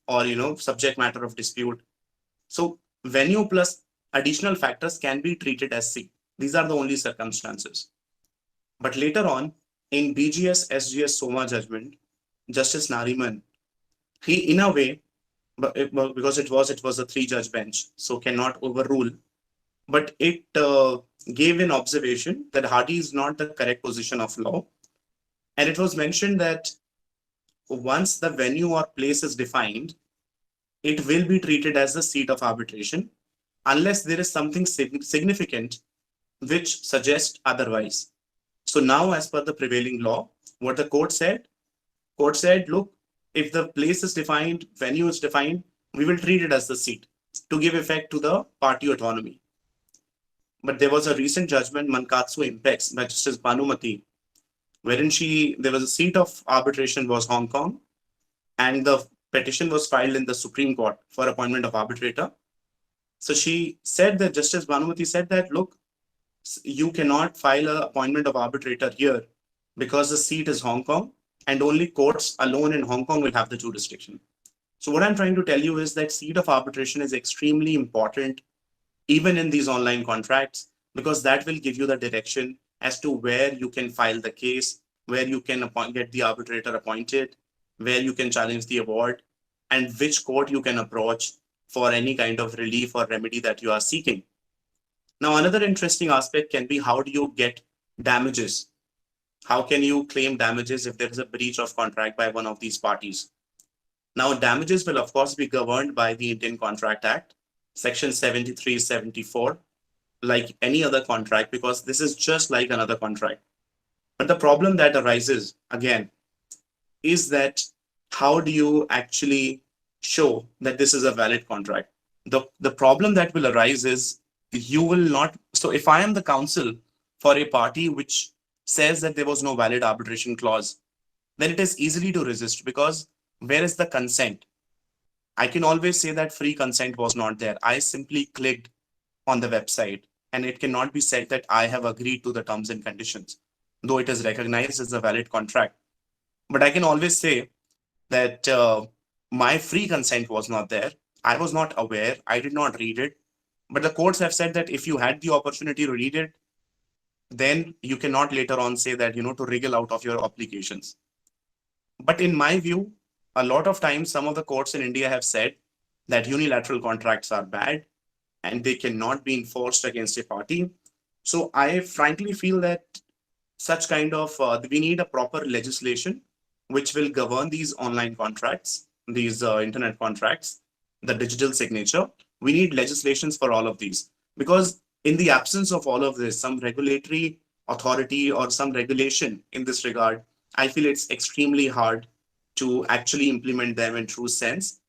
or subject matter of dispute. So venue plus additional factors can be treated as seat. These are the only circumstances. But later on, in BGS SGS Soma judgment, Justice Nariman, he in a way, because it was a 3-judge bench, so cannot overrule, but it gave an observation that Hardy is not the correct position of law. And it was mentioned that once the venue or place is defined, it will be treated as the seat of arbitration unless there is something significant which suggests otherwise. So now, as per the prevailing law, what the court said, look, if the place is defined, venue is defined, we will treat it as the seat to give effect to the party autonomy. But there was a recent judgment, Mankatsu Impex, by Justice Bhanumati, wherein there was a seat of arbitration was Hong Kong, and the petition was filed in the Supreme Court for appointment of arbitrator. So she said that, Justice Bhanumati said that, look, you cannot file an appointment of arbitrator here because the seat is Hong Kong and only courts alone in Hong Kong will have the jurisdiction. So what I'm trying to tell you is that seat of arbitration is extremely important even in these online contracts, because that will give you the direction as to where you can file the case, where you can get the arbitrator appointed, where you can challenge the award, and which court you can approach for any kind of relief or remedy that you are seeking. Now, another interesting aspect can be, how do you get damages? How can you claim damages if there is a breach of contract by one of these parties? Now, damages will, of course, be governed by the Indian Contract Act, Section 73, 74, like any other contract, because this is just like another contract. But the problem that arises, again, is that how do you actually show that this is a valid contract? The problem that will arise is, you will not. So if I am the counsel for a party which says that there was no valid arbitration clause, then it is easily to resist, because where is the consent? I can always say that free consent was not there. I simply clicked on the website, and it cannot be said that I have agreed to the terms and conditions, though it is recognized as a valid contract. But I can always say that my free consent was not there. I was not aware. I did not read it. But the courts have said that if you had the opportunity to read it, then you cannot later on say that, to wriggle out of your obligations. But in my view, a lot of times, some of the courts in India have said that unilateral contracts are bad and they cannot be enforced against a party. So I frankly feel that such kind of, we need a proper legislation which will govern these online contracts, these internet contracts, the digital signature. We need legislations for all of these, because in the absence of all of this, some regulatory authority or some regulation in this regard, I feel it's extremely hard to actually implement them in true sense.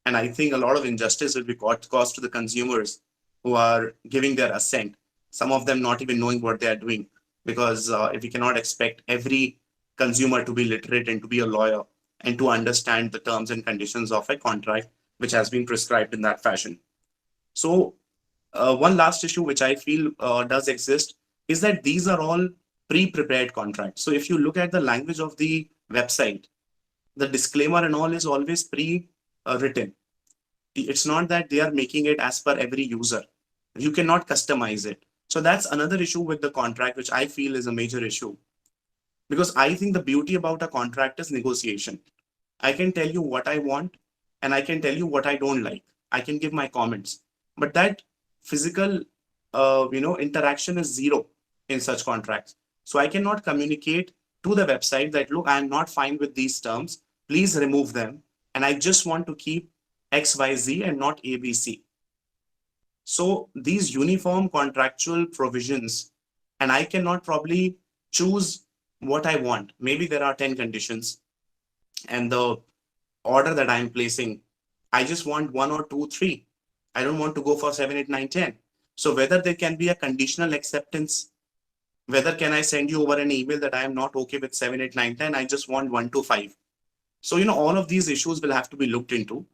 And I think a lot of injustice will be caused to the consumers who are giving their assent, some of them not even knowing what they are doing, because if we cannot expect every consumer to be literate and to be a lawyer and to understand the terms and conditions of a contract which has been prescribed in that fashion. So One last issue which I feel does exist is that these are all pre-prepared contracts. So if you look at the language of the website, the disclaimer and all is always pre-written. It's not that they are making it as per every user. You cannot customize it. So that's another issue with the contract, which I feel is a major issue. Because I think the beauty about a contract is negotiation. I can tell you what I want and I can tell you what I don't like. I can give my comments. But that physical interaction is zero in such contracts. So I cannot communicate to the website that, look, I'm not fine with these terms. Please remove them. And I just want to keep XYZ and not ABC. So these uniform contractual provisions, and I cannot probably choose what I want. Maybe there are 10 conditions, and the order that I'm placing, I just want 1 or 2, 3. I don't want to go for 7, 8, 9, 10. So whether there can be a conditional acceptance, whether can I send you over an email that I am not okay with 7, 8, 9, 10, I just want 1 to 5. So, all of these issues will have to be looked into.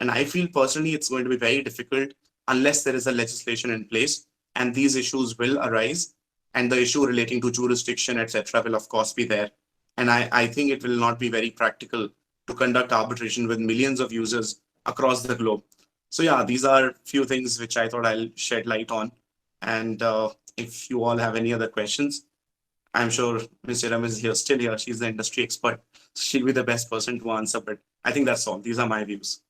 And I feel personally it's going to be very difficult unless there is a legislation in place, and these issues will arise. And the issue relating to jurisdiction, etc., will of course be there. And I think it will not be very practical to conduct arbitration with millions of users across the globe. So yeah, these are few things which I thought I'll shed light on. And if you all have any other questions, I'm sure Ms. Iram is here, still here. She's the industry expert. She'll be the best person to answer. But I think that's all. These are my views.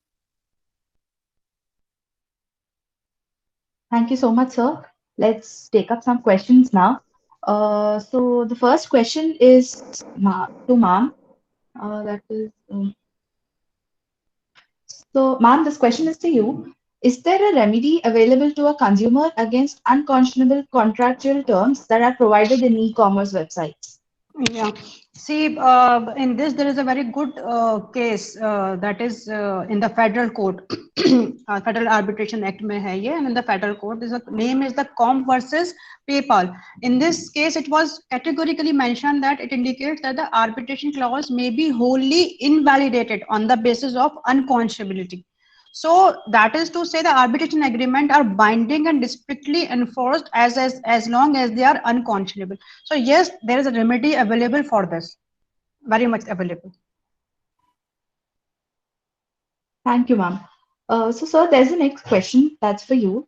Thank you so much, sir. Let's take up some questions now. So the first question is to ma'am. That is, so ma'am, this question is to you. Is there a remedy available to a consumer against unconscionable contractual terms that are provided in e-commerce websites? Yeah. See, in this, there is a very good case that is in the federal court, Federal Arbitration Act mein hai ye, and in the federal court, the name is the Comp versus PayPal. In this case, it was categorically mentioned that it indicates that the arbitration clause may be wholly invalidated on the basis of unconscionability. So that is to say the arbitration agreement are binding and strictly enforced as long as they are unconscionable. So yes, there is a remedy available for this, very much available. Thank you, ma'am. So sir, there's the next question that's for you.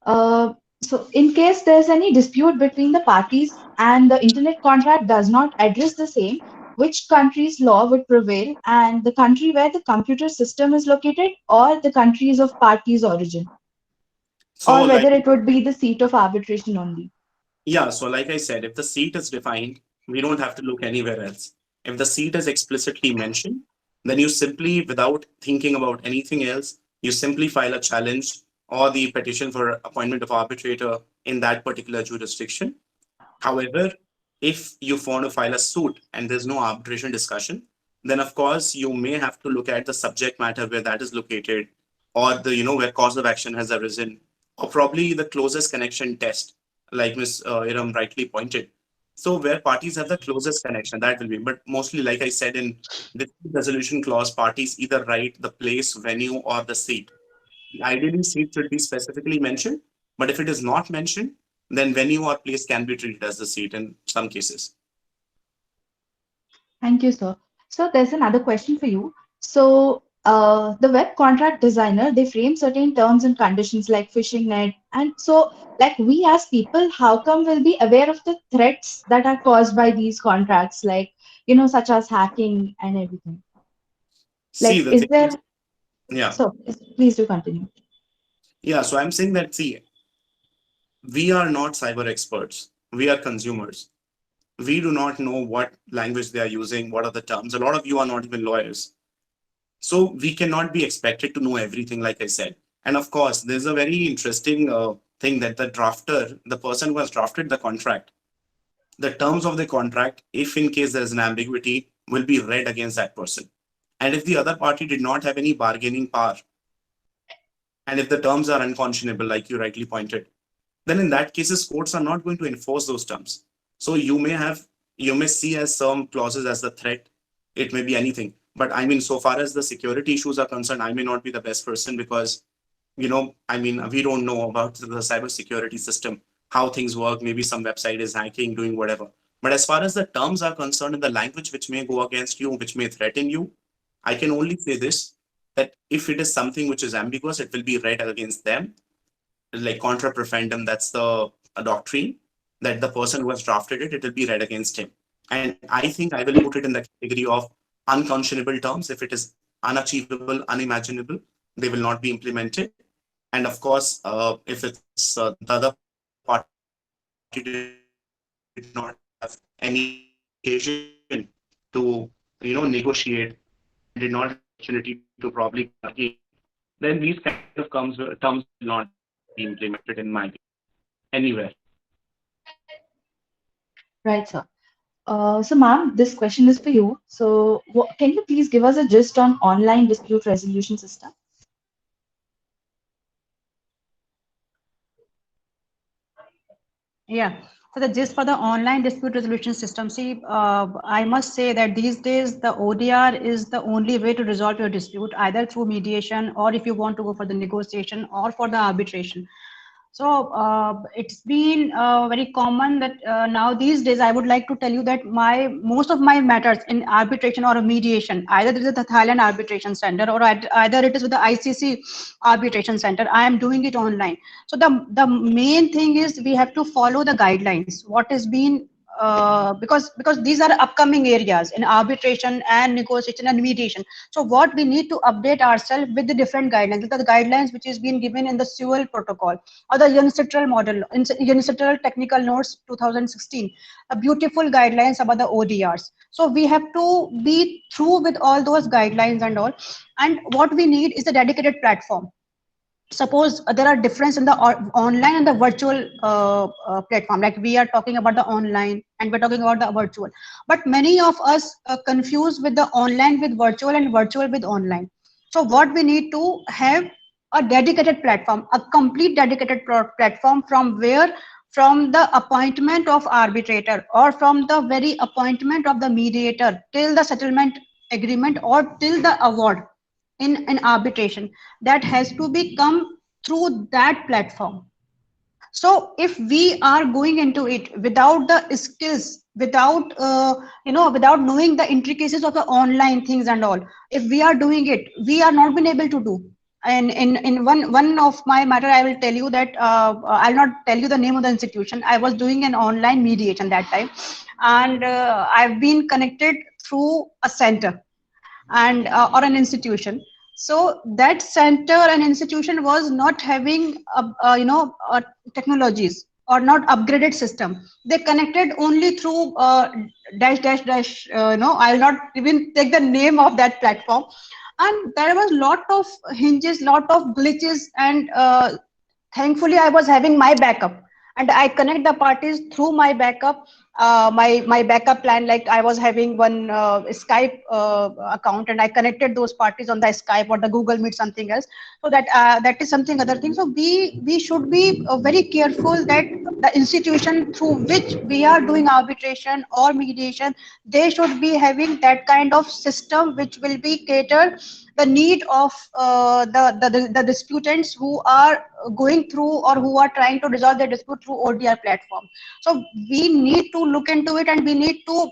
So in case there's any dispute between the parties and the internet contract does not address the same, which country's law would prevail, and the country where the computer system is located, or the countries of parties' origin, So or like, whether it would be the seat of arbitration only? yeah, so like I said, if the seat is defined, we don't have to look anywhere else. If the seat is explicitly mentioned, then you simply, without thinking about anything else, you simply file a challenge or the petition for appointment of arbitrator in that particular jurisdiction. However, if you want to file a suit and there's no arbitration discussion, then of course you may have to look at the subject matter where that is located, or the where cause of action has arisen, or probably the closest connection test, like Ms. Iram rightly pointed. So where parties have the closest connection, that will be. But mostly, like I said, in the resolution clause, parties either write the place, venue, or the seat. Ideally, seat should be specifically mentioned, but if it is not mentioned, then venue or place can be treated as the seat in some cases. Thank you, sir. So there's another question for you. So the web contract designer, they frame certain terms and conditions like phishing net. And so like we as people, how come we'll be aware of the threats that are caused by these contracts, like, such as hacking and everything? See, Like, the is thing there, is, yeah, so please do continue. yeah. So I'm saying that, see, we are not cyber experts. We are consumers. We do not know what language they are using, what are the terms. A lot of you are not even lawyers. So we cannot be expected to know everything, like I said. And of course, there's a very interesting thing that the drafter, the person who has drafted the contract, the terms of the contract, if in case there is an ambiguity, will be read against that person. And if the other party did not have any bargaining power, and if the terms are unconscionable, like you rightly pointed, then in that cases, courts are not going to enforce those terms. So you may see as some clauses as the threat. It may be anything. But I mean, so far as the security issues are concerned, I may not be the best person because I mean, we don't know about the cybersecurity system, how things work. Maybe some website is hacking, doing whatever. But as far as the terms are concerned and the language which may go against you, which may threaten you, I can only say this, that if it is something which is ambiguous, it will be read against them. Like contra profundum, that's the doctrine that the person who has drafted it, it will be read against him. And I think I will put it in the category of unconscionable terms. If it is unachievable, unimaginable, they will not be implemented. And of course, if it's the other party did not have any occasion to negotiate and did not have the opportunity to probably again, then these kind of terms will not be implemented in my view anywhere. Right, sir. So, ma'am, this question is for you. So, can you please give us a gist on online dispute resolution system? Yeah. So the gist for the online dispute resolution system, see, I must say that these days the ODR is the only way to resolve your dispute, either through mediation or if you want to go for the negotiation or for the arbitration. So it's been very common that now these days I would like to tell you that most of my matters in arbitration or mediation, either it is the Thailand Arbitration Center or either it is with the ICC Arbitration Center, I am doing it online. So the main thing is we have to follow the guidelines. What is being because these are upcoming areas in arbitration and negotiation and mediation. So what we need to update ourselves with the different guidelines, the guidelines which is being given in the Sewell Protocol or the UNCITRAL model, UNCITRAL Technical Notes 2016, a beautiful guidelines about the ODRs. So we have to be through with all those guidelines and all. And what we need is a dedicated platform. Suppose there are difference in the online and the virtual platform, like we are talking about the online and we're talking about the virtual, but many of us confuse with the online with virtual and virtual with online. So what we need to have a dedicated platform, a complete dedicated platform, from where, from the appointment of arbitrator or from the very appointment of the mediator till the settlement agreement or till the award in an arbitration, that has to be come through that platform. So if we are going into it without the skills, without without knowing the intricacies of the online things and all, if we are doing it, we are not been able to do. And in one of my matter, I will tell you that I'll not tell you the name of the institution. I was doing an online mediation that time, and I've been connected through a center and or an institution. So that center and institution was not having technologies or not upgraded system. They connected only through dash dash dash I'll not even take the name of that platform. And there was lot of hinges, lot of glitches, and thankfully I was having my backup, and I connect the parties through my backup. My backup plan, like I was having one Skype account, and I connected those parties on the Skype or the Google Meet, something else. So that that is something other thing. So we should be very careful that the institution through which we are doing arbitration or mediation, they should be having that kind of system which will be catered the need of the disputants who are going through or who are trying to resolve their dispute through ODR platform. So we need to look into it, and we need to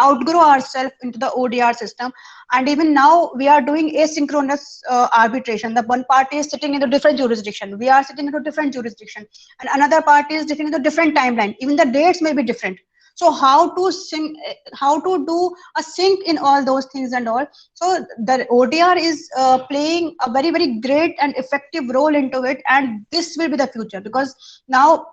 outgrow ourselves into the ODR system. And even now we are doing asynchronous arbitration. The one party is sitting in a different jurisdiction, we are sitting in a different jurisdiction, and another party is sitting in a different timeline, even the dates may be different. So how to how to do a sync in all those things and all. So the ODR is playing a very, very great and effective role into it, and this will be the future. Because now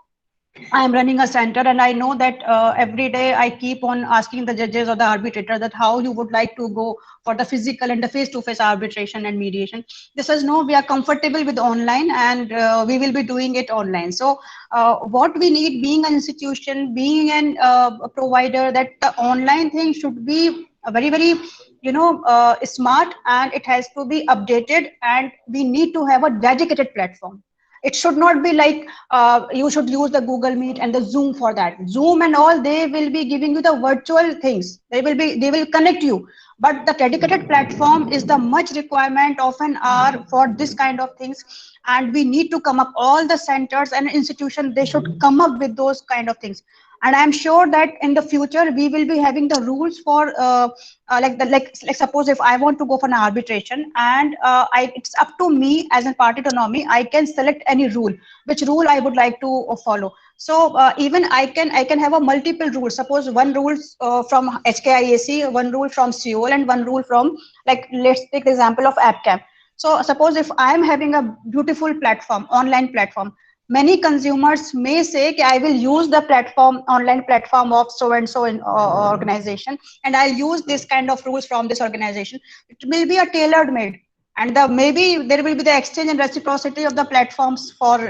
I am running a center, and I know that every day I keep on asking the judges or the arbitrator that how you would like to go for the physical and the face-to-face arbitration and mediation. They says no, we are comfortable with online, and we will be doing it online. So what we need, being an institution, being a provider, that the online thing should be a very, very smart, and it has to be updated, and we need to have a dedicated platform. It should not be like you should use the Google Meet and the Zoom for that. Zoom and all, they will be giving you the virtual things. They will connect you. But the dedicated platform is the much requirement of an hour for this kind of things. And we need to come up, all the centers and institutions, they should come up with those kind of things. And I'm sure that in the future we will be having the rules for like suppose if I want to go for an arbitration, and it's up to me as a party autonomy, I can select any rule, which rule I would like to follow. So even I can have a multiple rules. Suppose one rule from HKIAC, one rule from Seoul, and one rule from, like, let's take the example of AppCam. So suppose if I am having a beautiful platform, online platform, many consumers may say, I will use the platform, online platform of so and so in organization, and I'll use this kind of rules from this organization. It will be a tailored made, and maybe there will be the exchange and reciprocity of the platforms for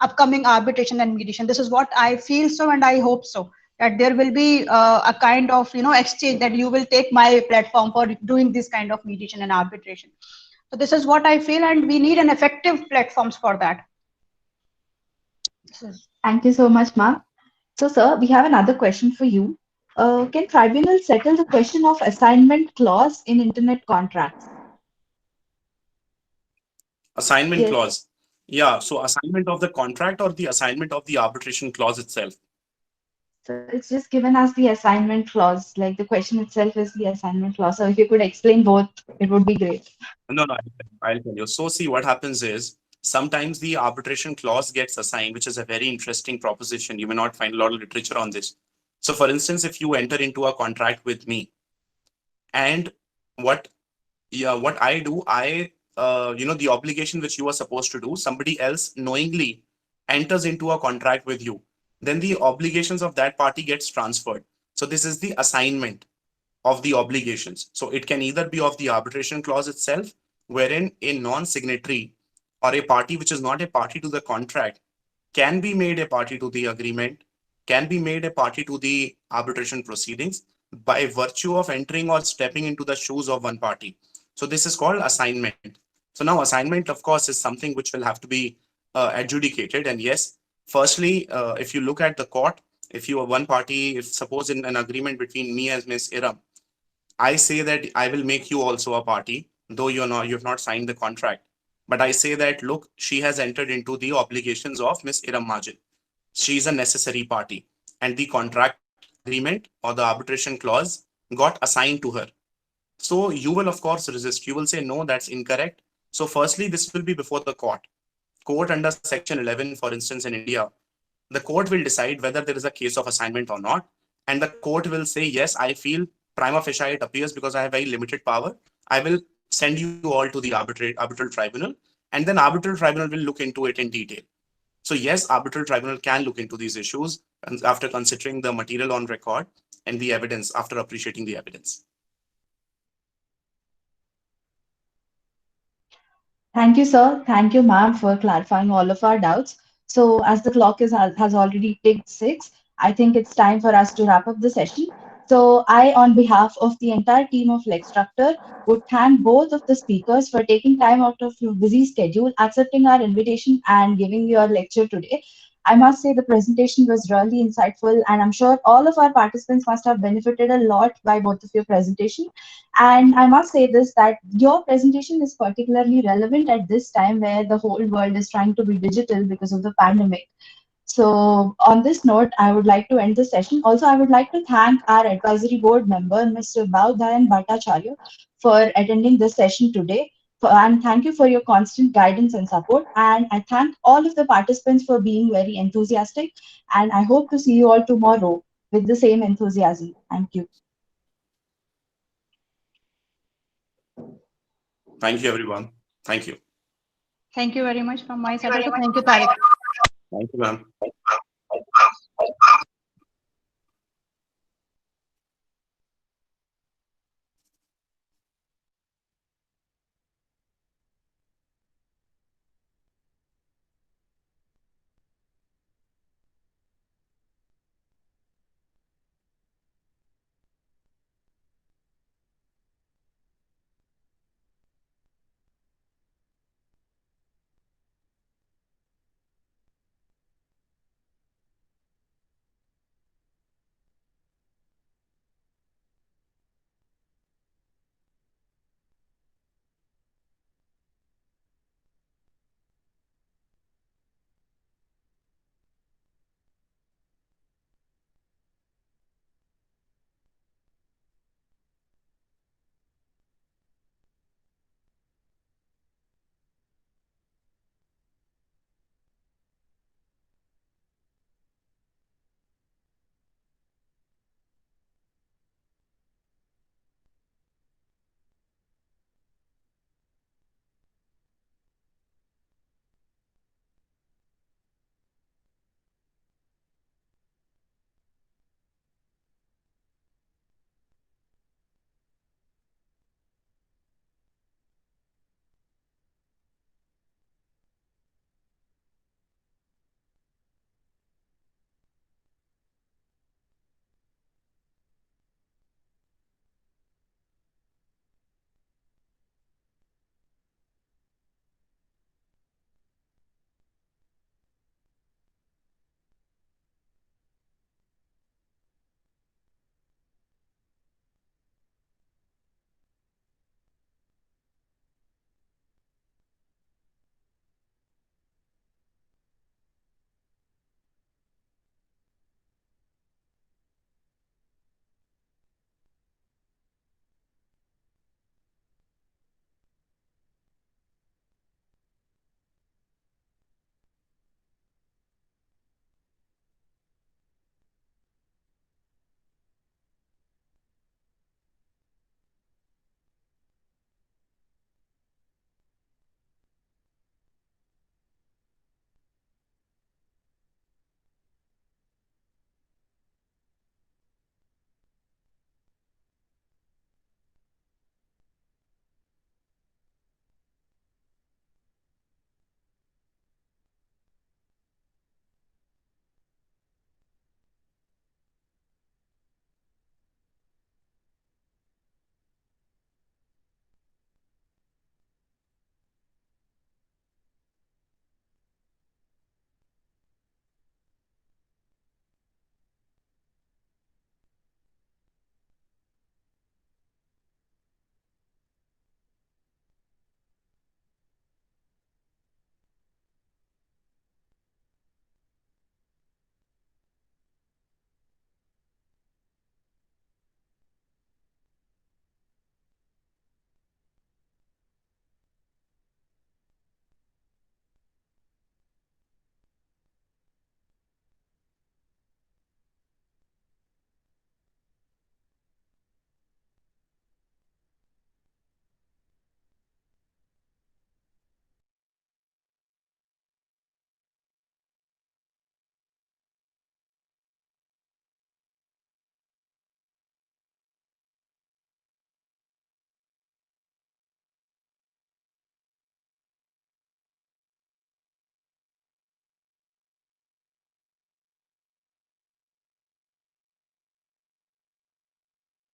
upcoming arbitration and mediation. This is what I feel so, and I hope so, that there will be a kind of exchange, that you will take my platform for doing this kind of mediation and arbitration. So this is what I feel, and we need an effective platforms for that. Thank you so much, ma'am. So, sir, we have another question for you. Can tribunal settle the question of assignment clause in internet contracts? Assignment Yes. clause. Yeah, so assignment of the contract or the assignment of the arbitration clause itself? So it's just given as the assignment clause, like the question itself is the assignment clause. So if you could explain both, it would be great. No, no, I'll tell you. So see, what happens is sometimes the arbitration clause gets assigned, which is a very interesting proposition. You may not find a lot of literature on this. So for instance, if you enter into a contract with me, and what I do, the obligation which you are supposed to do, somebody else knowingly enters into a contract with you, then the obligations of that party gets transferred. So this is the assignment of the obligations. So it can either be of the arbitration clause itself, wherein a non-signatory or a party which is not a party to the contract can be made a party to the agreement, can be made a party to the arbitration proceedings by virtue of entering or stepping into the shoes of one party. So this is called assignment. So now assignment, of course, is something which will have to be adjudicated. And yes, firstly, if you look at the court, if you are one party, if suppose in an agreement between me as Ms. Iram, I say that I will make you also a party, though you have not signed the contract. But I say that, look, she has entered into the obligations of Ms. Iram Majid. She is a necessary party, and the contract agreement or the arbitration clause got assigned to her. So you will, of course, resist. You will say, no, that's incorrect. So firstly, this will be before the court. Court under Section 11, for instance, in India, the court will decide whether there is a case of assignment or not. And the court will say, yes, I feel prima facie it appears because I have very limited power. I will send you all to the arbitral tribunal, and then arbitral tribunal will look into it in detail. So yes, arbitral tribunal can look into these issues after considering the material on record and the evidence, after appreciating the evidence. Thank you, sir. Thank you, ma'am, for clarifying all of our doubts. So as the clock has already ticked 6, I think it's time for us to wrap up the session. So I, on behalf of the entire team of LexStructure, would thank both of the speakers for taking time out of your busy schedule, accepting our invitation, and giving your lecture today. I must say the presentation was really insightful, and I'm sure all of our participants must have benefited a lot by both of your presentation. And I must say this, that your presentation is particularly relevant at this time where the whole world is trying to be digital because of the pandemic. So on this note, I would like to end the session. Also, I would like to thank our advisory board member, Mr. Bhavdayan Bhattacharya, for attending this session today. And thank you for your constant guidance and support. And I thank all of the participants for being very enthusiastic. And I hope to see you all tomorrow with the same enthusiasm. Thank you. Thank you, everyone. Thank you. Thank you very much from my side. Thank you, Tariq. Thank you, ma'am.